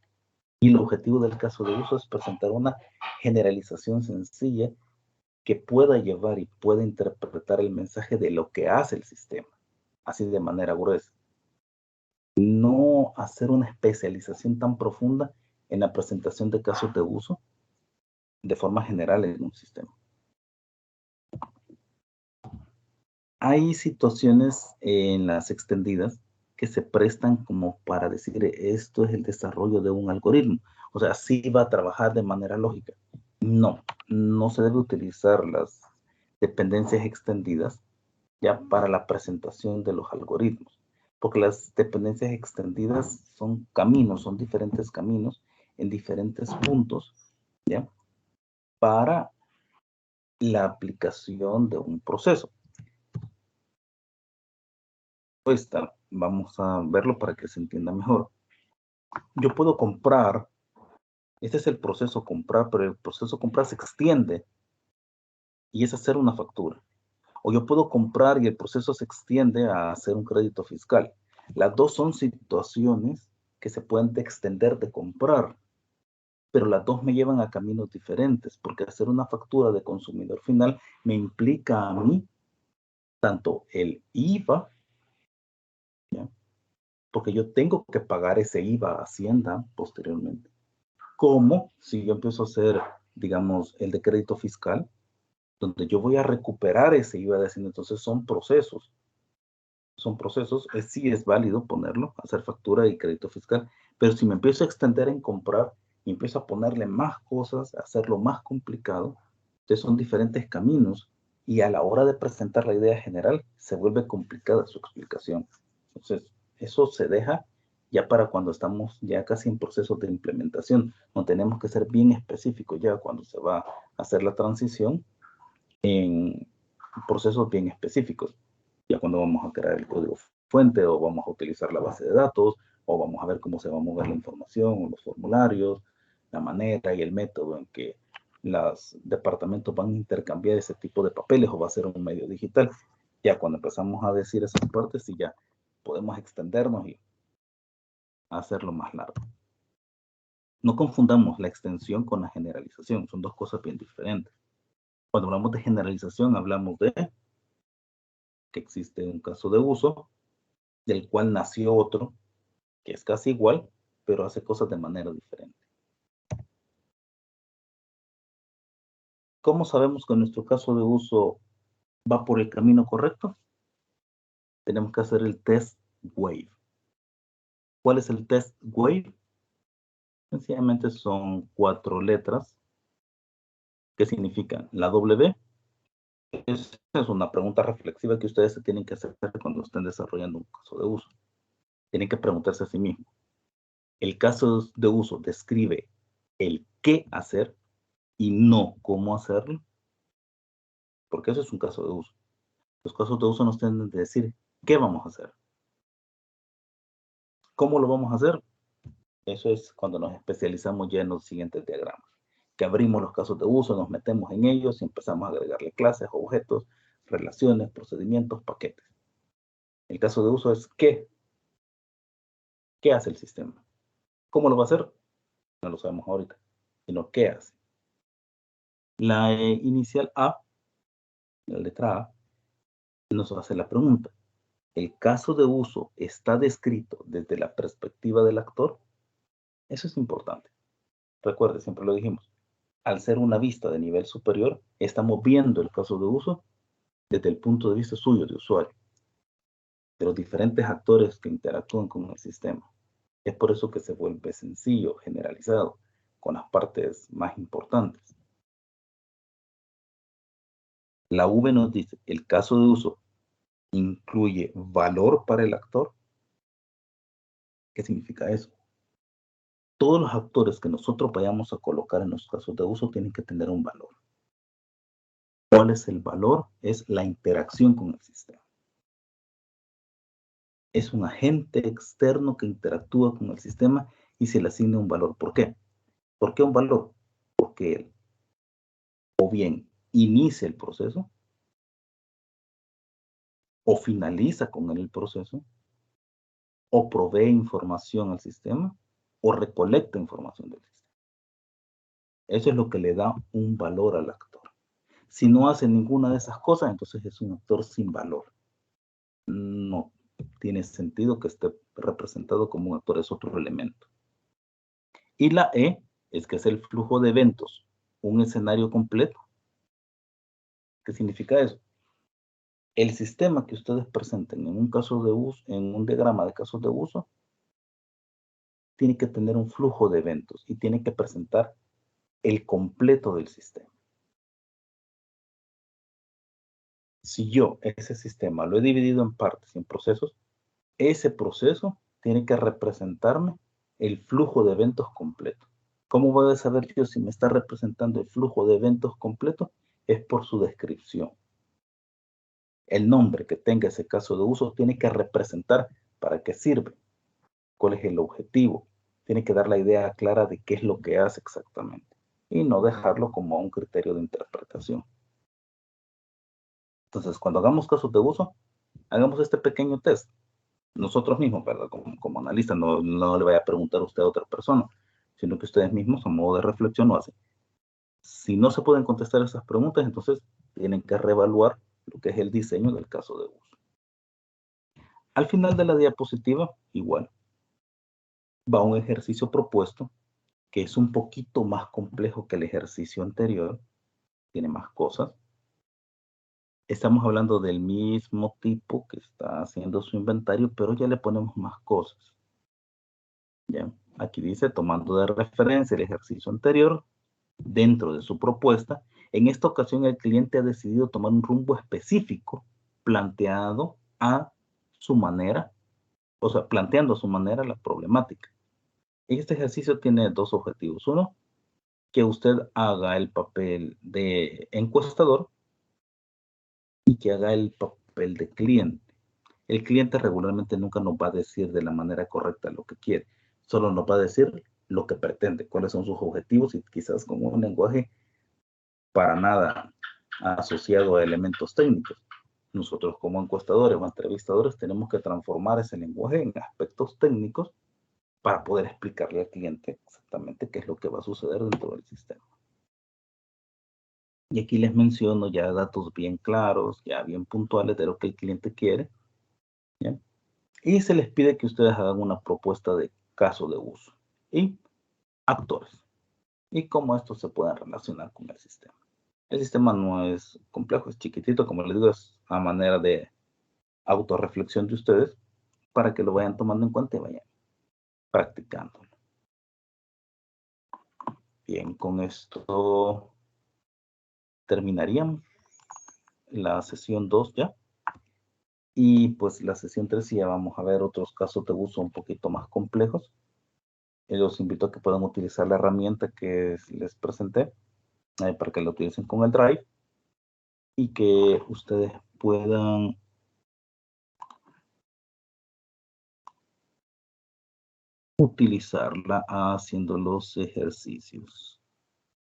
Y el objetivo del caso de uso es presentar una generalización sencilla que pueda llevar y pueda interpretar el mensaje de lo que hace el sistema, así de manera gruesa. No hacer una especialización tan profunda en la presentación de casos de uso de forma general en un sistema. Hay situaciones en las extendidas que se prestan como para decir esto es el desarrollo de un algoritmo. O sea, sí va a trabajar de manera lógica. No, no se debe utilizar las dependencias extendidas ya para la presentación de los algoritmos, porque las dependencias extendidas son caminos, son diferentes caminos en diferentes puntos, ¿ya? Para la aplicación de un proceso. Vamos a verlo para que se entienda mejor. Yo puedo comprar, este es el proceso comprar, pero el proceso comprar se extiende y es hacer una factura. O yo puedo comprar y el proceso se extiende a hacer un crédito fiscal. Las dos son situaciones que se pueden extender de comprar, pero las dos me llevan a caminos diferentes, porque hacer una factura de consumidor final me implica a mí tanto el IVA, ¿ya? Porque yo tengo que pagar ese IVA a Hacienda posteriormente, como si yo empiezo a hacer, digamos, el de crédito fiscal, donde yo voy a recuperar ese IVA de Hacienda. Entonces son procesos, sí es válido ponerlo, hacer factura y crédito fiscal, pero si me empiezo a extender en comprar y empiezo a ponerle más cosas, a hacerlo más complicado, entonces son diferentes caminos y a la hora de presentar la idea general se vuelve complicada su explicación. Entonces, eso se deja ya para cuando estamos ya casi en proceso de implementación. No tenemos que ser bien específicos ya cuando se va a hacer la transición en procesos bien específicos. Ya cuando vamos a crear el código fuente o vamos a utilizar la base de datos o vamos a ver cómo se va a mover la información o los formularios, la manera y el método en que los departamentos van a intercambiar ese tipo de papeles o va a ser un medio digital. Ya cuando empezamos a decir esas partes y ya podemos extendernos y hacerlo más largo. No confundamos la extensión con la generalización, son dos cosas bien diferentes. Cuando hablamos de generalización hablamos de que existe un caso de uso del cual nació otro que es casi igual, pero hace cosas de manera diferente. ¿Cómo sabemos que nuestro caso de uso va por el camino correcto? Tenemos que hacer el test WAVE. ¿Cuál es el test WAVE? Sencillamente son 4 letras que significan la W. Es una pregunta reflexiva que ustedes se tienen que hacer cuando estén desarrollando un caso de uso. Tienen que preguntarse a sí mismos. El caso de uso describe el qué hacer y no cómo hacerlo, porque eso es un caso de uso. Los casos de uso nos tienen que decir qué vamos a hacer. ¿Cómo lo vamos a hacer? Eso es cuando nos especializamos ya en los siguientes diagramas, que abrimos los casos de uso, nos metemos en ellos y empezamos a agregarle clases, objetos, relaciones, procedimientos, paquetes. El caso de uso es ¿qué? ¿Qué hace el sistema? ¿Cómo lo va a hacer? No lo sabemos ahorita, sino ¿qué hace? La inicial A, la letra A, nos hace la pregunta. el caso de uso está descrito desde la perspectiva del actor, eso es importante. Recuerde, siempre lo dijimos, al ser una vista de nivel superior, estamos viendo el caso de uso desde el punto de vista suyo, de usuario, de los diferentes actores que interactúan con el sistema. Es por eso que se vuelve sencillo, generalizado, con las partes más importantes. La V nos dice, el caso de uso incluye valor para el actor. ¿Qué significa eso? Todos los actores que nosotros vayamos a colocar en los casos de uso tienen que tener un valor. ¿Cuál es el valor? Es la interacción con el sistema. Es un agente externo que interactúa con el sistema y se le asigna un valor. ¿Por qué? ¿Por qué un valor? Porque él o bien inicia el proceso, o finaliza con él el proceso, o provee información al sistema, o recolecta información del sistema. Eso es lo que le da un valor al actor. Si no hace ninguna de esas cosas, entonces es un actor sin valor. No tiene sentido que esté representado como un actor, es otro elemento. Y la E es que es el flujo de eventos, un escenario completo. ¿Qué significa eso? El sistema que ustedes presenten en un caso de uso, en un diagrama de casos de uso, tiene que tener un flujo de eventos y tiene que presentar el completo del sistema. Si yo ese sistema lo he dividido en partes y en procesos, ese proceso tiene que representarme el flujo de eventos completo. ¿Cómo voy a saber yo si me está representando el flujo de eventos completo? Es por su descripción. El nombre que tenga ese caso de uso tiene que representar para qué sirve, cuál es el objetivo. Tiene que dar la idea clara de qué es lo que hace exactamente y no dejarlo como un criterio de interpretación. Entonces, cuando hagamos casos de uso, hagamos este pequeño test. Nosotros mismos, ¿verdad? Como analistas, no le vaya a preguntar a usted a otra persona, sino que ustedes mismos, a modo de reflexión, lo hacen. Si no se pueden contestar esas preguntas, entonces tienen que reevaluar lo que es el diseño del caso de uso. Al final de la diapositiva, igual, va un ejercicio propuesto que es un poquito más complejo que el ejercicio anterior, tiene más cosas. Estamos hablando del mismo tipo que está haciendo su inventario, pero ya le ponemos más cosas. ¿Ya? Aquí dice, tomando de referencia el ejercicio anterior, dentro de su propuesta, en esta ocasión el cliente ha decidido tomar un rumbo específico, planteado a su manera, o sea, planteando a su manera la problemática. Este ejercicio tiene dos objetivos. Uno, que usted haga el papel de encuestador y que haga el papel de cliente. El cliente regularmente nunca nos va a decir de la manera correcta lo que quiere, solo nos va a decir lo que pretende, cuáles son sus objetivos y quizás con un lenguaje para nada asociado a elementos técnicos. Nosotros como encuestadores o entrevistadores tenemos que transformar ese lenguaje en aspectos técnicos para poder explicarle al cliente exactamente qué es lo que va a suceder dentro del sistema. Y aquí les menciono ya datos bien claros, ya bien puntuales de lo que el cliente quiere. ¿Ya? Y se les pide que ustedes hagan una propuesta de caso de uso y actores. Y cómo estos se pueden relacionar con el sistema. El sistema no es complejo, es chiquitito, como les digo, es a manera de autorreflexión de ustedes para que lo vayan tomando en cuenta y vayan practicando. Bien, con esto terminaríamos la sesión 2 ya. Y pues la sesión 3 ya vamos a ver otros casos de uso un poquito más complejos. Los invito a que puedan utilizar la herramienta que les presenté para que la utilicen con el Drive y que ustedes puedan utilizarla haciendo los ejercicios.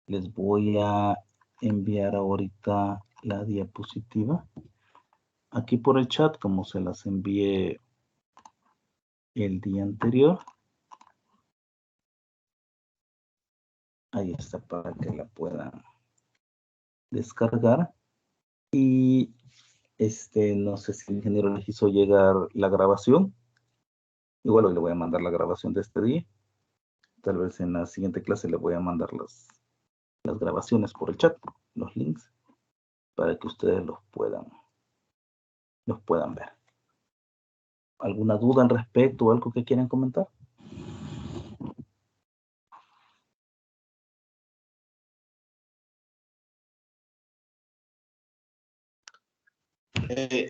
Les voy a enviar ahorita la diapositiva aquí por el chat, como se las envié el día anterior. Ahí está para que la puedan descargar. Y No sé si el ingeniero les hizo llegar la grabación. Igual hoy le voy a mandar la grabación de este día. Tal vez en la siguiente clase le voy a mandar las grabaciones por el chat, los links, para que ustedes los puedan ver. ¿Alguna duda al respecto o algo que quieran comentar?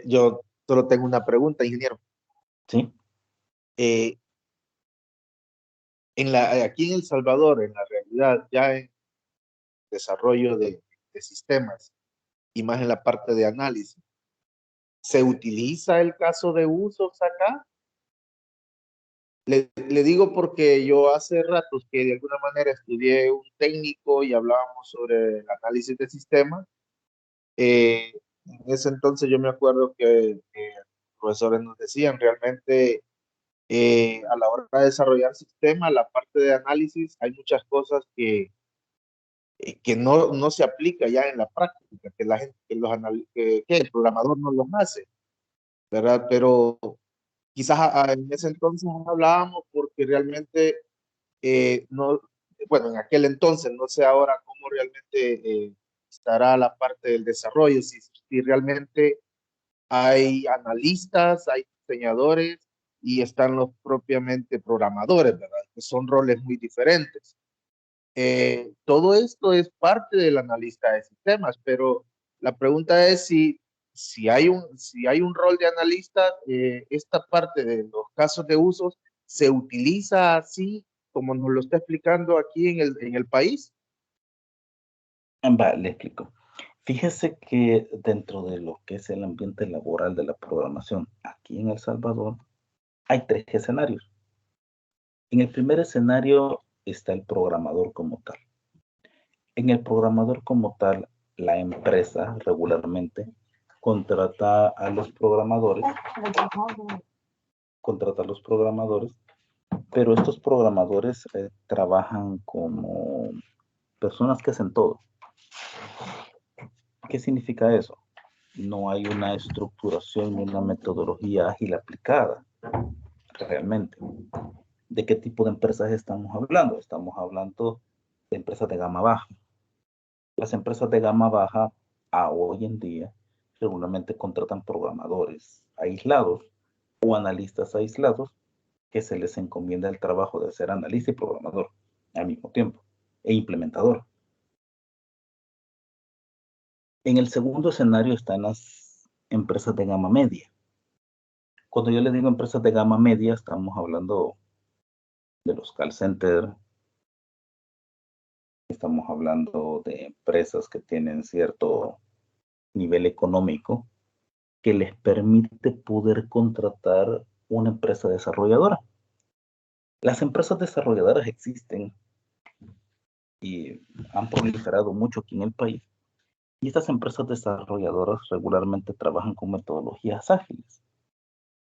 Yo solo tengo una pregunta, ingeniero. Sí. Aquí en El Salvador, en la realidad, ya en desarrollo de sistemas y más en la parte de análisis, ¿se utiliza el caso de usos acá? Le digo porque yo hace ratos que de alguna manera estudié un técnico y hablábamos sobre el análisis de sistemas. En ese entonces yo me acuerdo que los profesores nos decían realmente a la hora de desarrollar sistemas, la parte de análisis, hay muchas cosas que no se aplica ya en la práctica, que la gente, que el programador no los hace, ¿verdad? Pero quizás en ese entonces hablábamos porque realmente no, bueno, en aquel entonces, no sé ahora cómo realmente estará la parte del desarrollo, si realmente hay analistas, hay diseñadores y están los propiamente programadores, ¿verdad? Que son roles muy diferentes. Todo esto es parte del analista de sistemas, pero la pregunta es si hay un rol de analista, esta parte de los casos de usos se utiliza así como nos lo está explicando aquí en el país. Le explico. Fíjese que dentro de lo que es el ambiente laboral de la programación aquí en El Salvador, hay 3 escenarios. En el primer escenario está el programador como tal. En el programador como tal, la empresa regularmente contrata a los programadores, pero estos programadores trabajan como personas que hacen todo. ¿Qué significa eso? No hay una estructuración ni una metodología ágil aplicada realmente. ¿De qué tipo de empresas estamos hablando? Estamos hablando de empresas de gama baja. Las empresas de gama baja hoy en día regularmente contratan programadores aislados o analistas aislados que se les encomienda el trabajo de ser analista y programador al mismo tiempo e implementador. En el segundo escenario están las empresas de gama media. Cuando yo le digo empresas de gama media, estamos hablando de los call centers, estamos hablando de empresas que tienen cierto nivel económico que les permite poder contratar una empresa desarrolladora. Las empresas desarrolladoras existen y han proliferado mucho aquí en el país. Y estas empresas desarrolladoras regularmente trabajan con metodologías ágiles.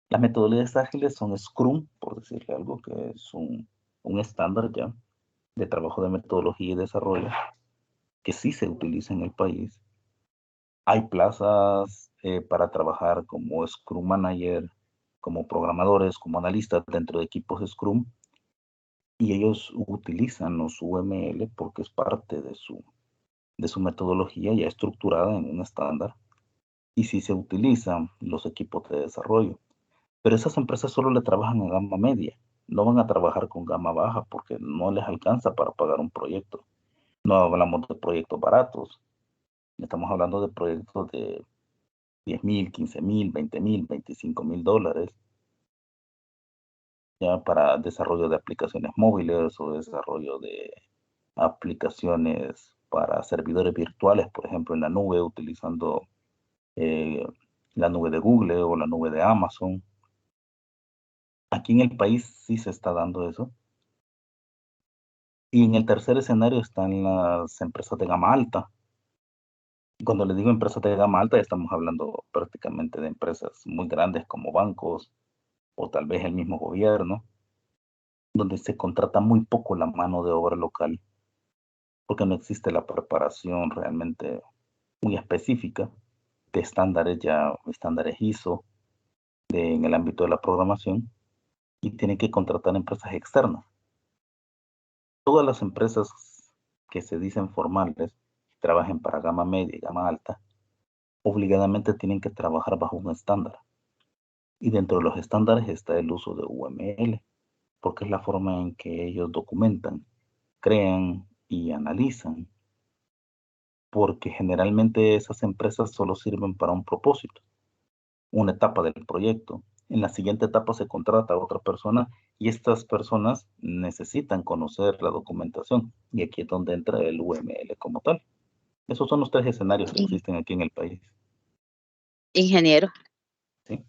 Las metodologías ágiles son Scrum, por decirle algo, que es un estándar ya de trabajo de metodología y desarrollo, que sí se utiliza en el país. Hay plazas para trabajar como Scrum Manager, como programadores, como analistas dentro de equipos Scrum, y ellos utilizan los UML porque es parte de su metodología ya estructurada en un estándar, y sí se utilizan los equipos de desarrollo. Pero esas empresas solo le trabajan en gama media, no van a trabajar con gama baja porque no les alcanza para pagar un proyecto. No hablamos de proyectos baratos, estamos hablando de proyectos de 10,000, 15,000, 20,000, 25,000 dólares, ya para desarrollo de aplicaciones móviles o desarrollo de aplicaciones para servidores virtuales, por ejemplo, en la nube, utilizando la nube de Google o la nube de Amazon. Aquí en el país sí se está dando eso. Y en el tercer escenario están las empresas de gama alta. Cuando le digo empresas de gama alta, estamos hablando prácticamente de empresas muy grandes como bancos o tal vez el mismo gobierno, donde se contrata muy poco la mano de obra local, porque no existe la preparación realmente muy específica de estándares ISO en el ámbito de la programación y tienen que contratar empresas externas. Todas las empresas que se dicen formales, trabajen para gama media y gama alta, obligadamente tienen que trabajar bajo un estándar. Y dentro de los estándares está el uso de UML, porque es la forma en que ellos documentan, crean y analizan, porque generalmente esas empresas solo sirven para un propósito, una etapa del proyecto. En la siguiente etapa se contrata a otra persona y estas personas necesitan conocer la documentación, y aquí es donde entra el UML como tal. Esos son los 3 escenarios que existen aquí en el país. Ingeniero. ¿Sí?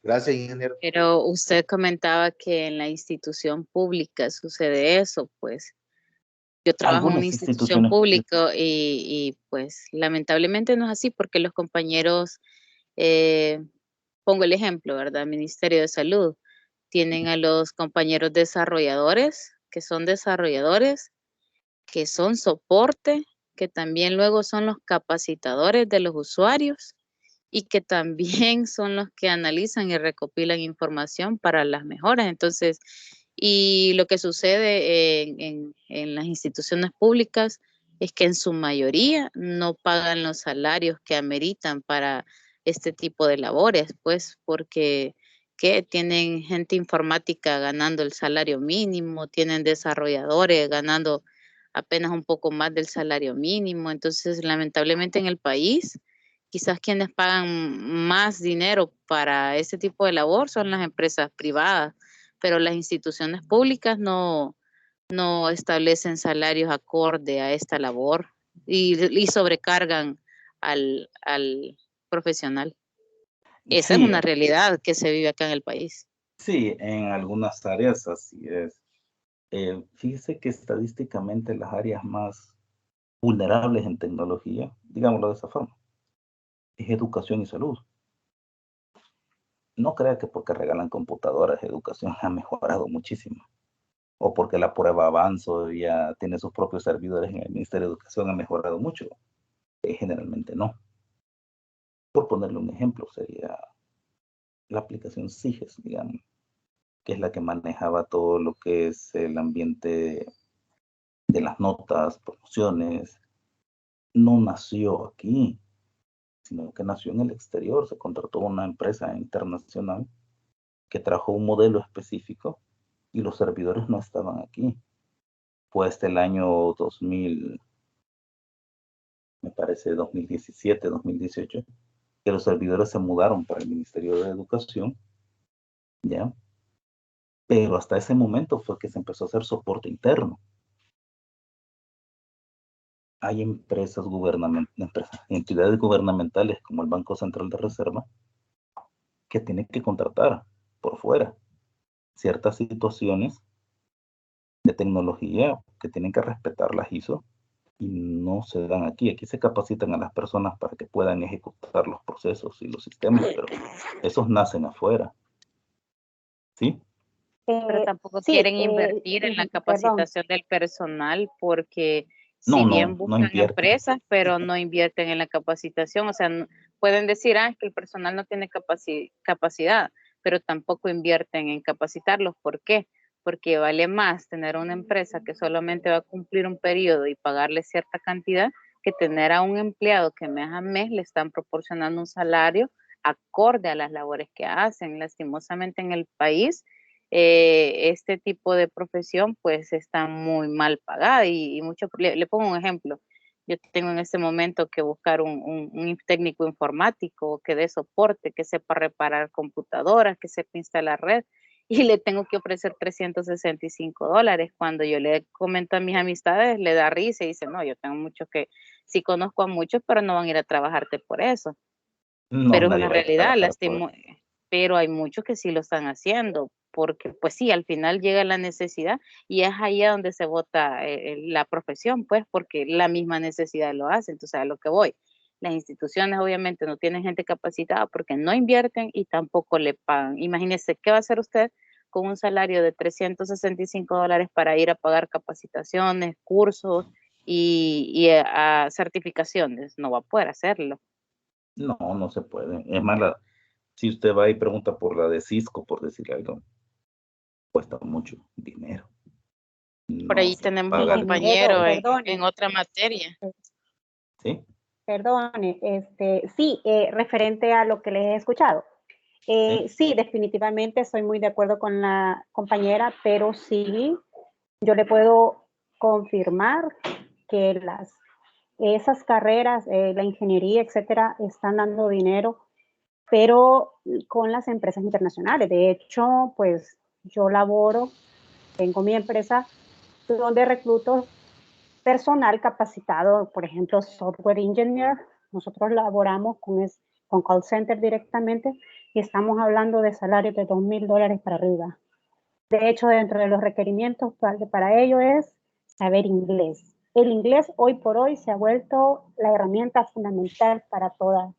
Gracias, ingeniero. Pero usted comentaba que en la institución pública sucede eso, pues yo trabajo en una Algunas institución instituciones. pública y pues lamentablemente no es así porque los compañeros, pongo el ejemplo, ¿verdad? Ministerio de Salud, tienen a los compañeros desarrolladores, que son soporte, que también luego son los capacitadores de los usuarios y que también son los que analizan y recopilan información para las mejoras. Entonces, y lo que sucede en las instituciones públicas es que en su mayoría no pagan los salarios que ameritan para este tipo de labores, pues porque que tienen gente informática ganando el salario mínimo, tienen desarrolladores ganando apenas un poco más del salario mínimo. Entonces, lamentablemente en el país, quizás quienes pagan más dinero para ese tipo de labor son las empresas privadas, pero las instituciones públicas no establecen salarios acorde a esta labor y sobrecargan al profesional. Esa es Sí, una realidad que se vive acá en el país. sí, en algunas áreas así es. Fíjese que estadísticamente las áreas más vulnerables en tecnología, digámoslo de esa forma, es educación y salud. No crea que porque regalan computadoras, educación ha mejorado muchísimo. O porque la prueba Avanzo ya tiene sus propios servidores en el Ministerio de Educación ha mejorado mucho. Generalmente no. Por ponerle un ejemplo, sería la aplicación SIGES, digamos, que es la que manejaba todo lo que es el ambiente de las notas, promociones. No nació aquí, sino que nació en el exterior. Se contrató una empresa internacional que trajo un modelo específico y los servidores no estaban aquí. Fue hasta el año 2000, me parece 2017, 2018, que los servidores se mudaron para el Ministerio de Educación, ¿ya? Pero hasta ese momento fue que se empezó a hacer soporte interno. Hay entidades gubernamentales como el Banco Central de Reserva que tienen que contratar por fuera ciertas situaciones de tecnología que tienen que respetar las ISO y no se dan aquí. Aquí se capacitan a las personas para que puedan ejecutar los procesos y los sistemas, pero esos nacen afuera. ¿Sí? Pero tampoco Sí, quieren invertir en la perdón. capacitación del personal porque No, si no, bien no buscan invierten. empresas, pero no invierten en la capacitación. O sea, pueden decir, es que el personal no tiene capacidad, pero tampoco invierten en capacitarlos. ¿Por qué? Porque vale más tener una empresa que solamente va a cumplir un periodo y pagarle cierta cantidad que tener a un empleado que mes a mes le están proporcionando un salario acorde a las labores que hacen. Lastimosamente en el país este tipo de profesión pues está muy mal pagada y mucho, le pongo un ejemplo, yo tengo en este momento que buscar un técnico informático que dé soporte, que sepa reparar computadoras, que sepa instalar red y le tengo que ofrecer $365. Cuando yo le comento a mis amistades, le da risa y dice, no, yo tengo muchos que, sí conozco a muchos, pero no van a ir a trabajarte por eso. No, Pero es nadie una va a realidad, trabajar por... pero hay muchos que sí lo están haciendo, porque pues sí, al final llega la necesidad y es ahí a donde se vota la profesión, pues porque la misma necesidad lo hace. Entonces, a lo que voy, las instituciones obviamente no tienen gente capacitada porque no invierten y tampoco le pagan. Imagínese, ¿qué va a hacer usted con un salario de $365 para ir a pagar capacitaciones, cursos y a certificaciones? No va a poder hacerlo. No, no se puede. Es más, si usted va y pregunta por la de Cisco, por decir algo, cuesta mucho dinero. Por No ahí se tenemos un paga el compañero Perdone, en otra materia. ¿sí? perdone, sí, referente a lo que les he escuchado. Sí. Sí, definitivamente estoy muy de acuerdo con la compañera, pero sí, yo le puedo confirmar que esas carreras, la ingeniería, etcétera, están dando dinero, pero con las empresas internacionales. De hecho, pues yo laboro, tengo mi empresa donde recluto personal capacitado, por ejemplo, software engineer. Nosotros laboramos con call center directamente y estamos hablando de salarios de $2,000 para arriba. De hecho, dentro de los requerimientos para ello es saber inglés. El inglés hoy por hoy se ha vuelto la herramienta fundamental para toda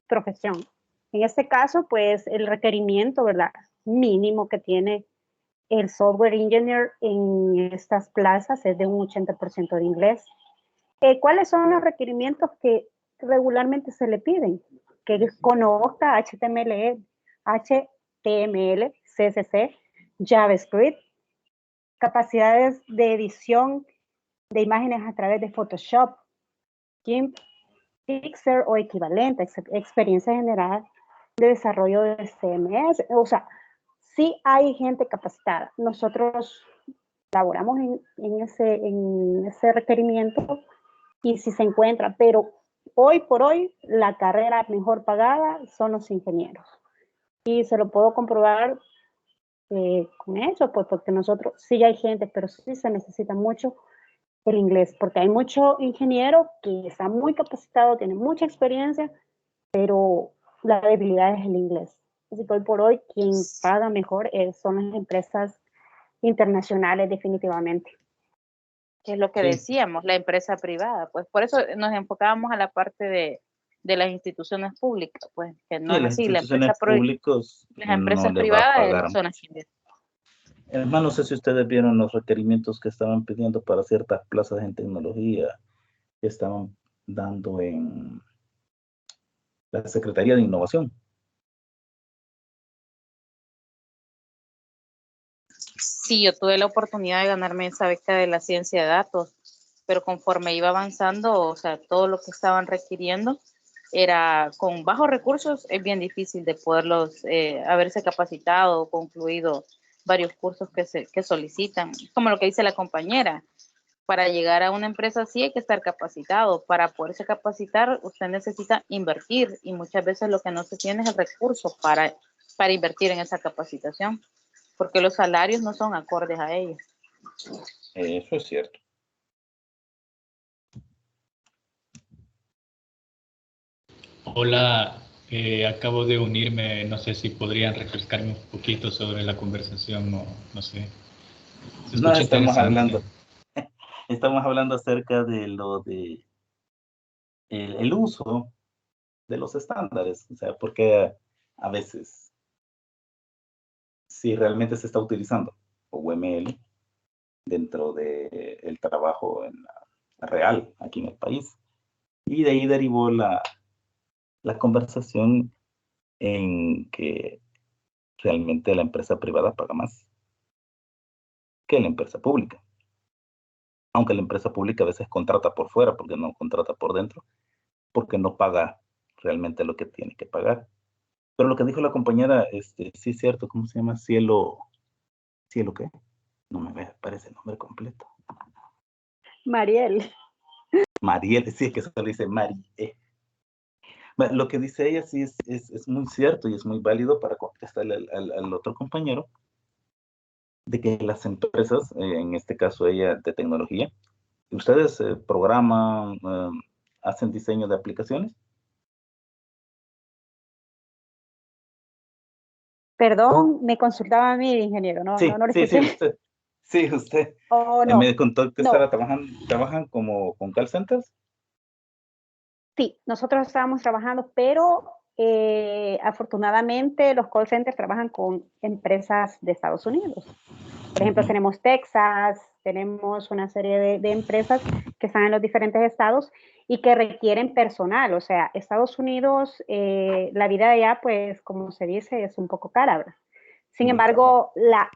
profesión. En este caso, pues el requerimiento, ¿verdad? Mínimo que tiene el software engineer en estas plazas es de un 80% de inglés. ¿Cuáles son los requerimientos que regularmente se le piden? Que conozca HTML, CSS, JavaScript, capacidades de edición de imágenes a través de Photoshop, GIMP, Pixar o equivalente, experiencia general de desarrollo de CMS. O sea, sí hay gente capacitada. Nosotros laboramos en ese requerimiento y si se encuentra, pero hoy por hoy la carrera mejor pagada son los ingenieros. Y se lo puedo comprobar con eso, pues porque nosotros sí hay gente, pero sí se necesita mucho el inglés, porque hay mucho ingeniero que está muy capacitado, tiene mucha experiencia, pero la debilidad es el inglés. Así que hoy por hoy quien paga mejor son las empresas internacionales definitivamente. Que es lo que Sí. decíamos, la empresa privada. Pues por eso nos enfocábamos a la parte de las instituciones públicas, pues que no Sí, es las así. instituciones públicas Las no empresas le va a privadas pagar son las mucho. que Además, no sé si ustedes vieron los requerimientos que estaban pidiendo para ciertas plazas en tecnología que estaban dando en la Secretaría de Innovación. Sí, yo tuve la oportunidad de ganarme esa beca de la ciencia de datos, pero conforme iba avanzando, o sea, todo lo que estaban requiriendo era con bajos recursos, es bien difícil de poderlos haberse capacitado o concluido varios cursos que solicitan, como lo que dice la compañera. Para llegar a una empresa sí hay que estar capacitado. Para poderse capacitar, usted necesita invertir y muchas veces lo que no se tiene es el recurso para invertir en esa capacitación, porque los salarios no son acordes a ellos. Eso es cierto. Hola, acabo de unirme, no sé si podrían refrescarme un poquito sobre la conversación, no sé. Se No, escucha interesante. estamos hablando acerca de lo de el uso de los estándares, o sea, porque a veces, si realmente se está utilizando UML dentro del trabajo real aquí en el país, y de ahí derivó la conversación en que realmente la empresa privada paga más que la empresa pública. Aunque la empresa pública a veces contrata por fuera porque no contrata por dentro, porque no paga realmente lo que tiene que pagar. Pero lo que dijo la compañera, sí es cierto, ¿cómo se llama? ¿Cielo qué? No me aparece el nombre completo. Mariel. Mariel, sí, es que solo dice Mari. Lo que dice ella sí es muy cierto y es muy válido para contestarle al otro compañero, de que las empresas, en este caso ella de tecnología, ustedes programan, hacen diseño de aplicaciones. Perdón, me consultaba a mí, ingeniero, no Sí, lo sí, sí, escuché. usted. Sí, usted. Oh, Me no, contó que no. trabajan como con call centers. Sí, nosotros estábamos trabajando, pero afortunadamente los call centers trabajan con empresas de Estados Unidos. Por ejemplo, tenemos Texas, tenemos una serie de empresas que están en los diferentes estados y que requieren personal. O sea, Estados Unidos, la vida de allá, pues, como se dice, es un poco cara, ¿verdad? Sin embargo, la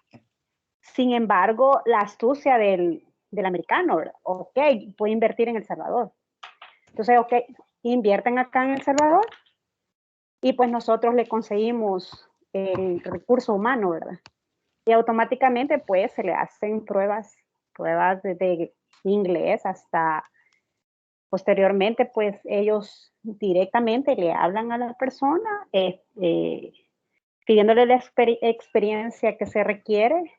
astucia del americano, ¿verdad? Ok, voy a invertir en El Salvador. Entonces, ok, invierten acá en El Salvador y pues nosotros le conseguimos el recurso humano, ¿verdad? Y automáticamente pues se le hacen pruebas de inglés hasta posteriormente pues ellos directamente le hablan a la persona pidiéndole la experiencia que se requiere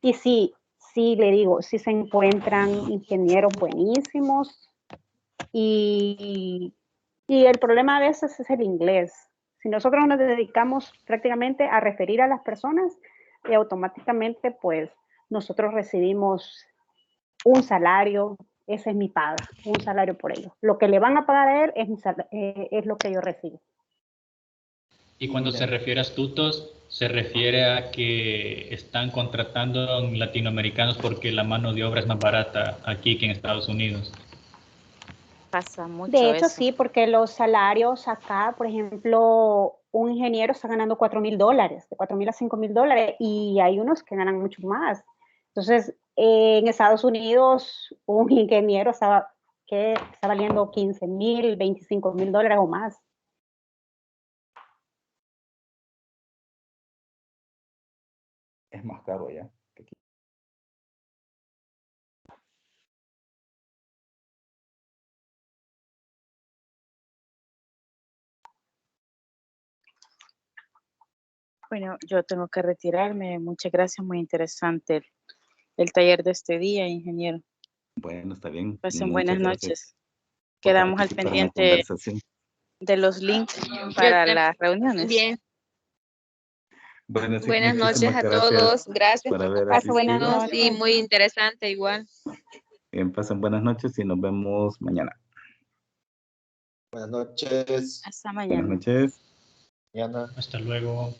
y sí le digo, sí se encuentran ingenieros buenísimos y el problema a veces es el inglés. Si nosotros nos dedicamos prácticamente a referir a las personas y automáticamente pues nosotros recibimos un salario, ese es mi paga, un salario por ello. Lo que le van a pagar a él es lo que yo recibo. Y cuando se refiere a astutos, se refiere a que están contratando latinoamericanos porque la mano de obra es más barata aquí que en Estados Unidos. Pasa mucho De hecho, eso. sí, porque los salarios acá, por ejemplo, un ingeniero está ganando $4,000, de $4,000 a $5,000, y hay unos que ganan mucho más. Entonces, en Estados Unidos, un ingeniero está valiendo $15,000, $25,000 o más. Es más caro allá que aquí. Bueno, yo tengo que retirarme. Muchas gracias, muy interesante el taller de este día, ingeniero. Bueno, está bien. Pasen Muchas buenas gracias noches. por Quedamos al participar en la pendiente conversación. de los links para las reuniones. Bien, Bueno, sí, buenas noches muchísimas a gracias todos. Gracias por por haber Paso buenas asistido. noches. Sí, muy interesante igual. Bien, pasen buenas noches y nos vemos mañana. Buenas noches. Hasta Buenas mañana. noches. Mañana. Hasta luego.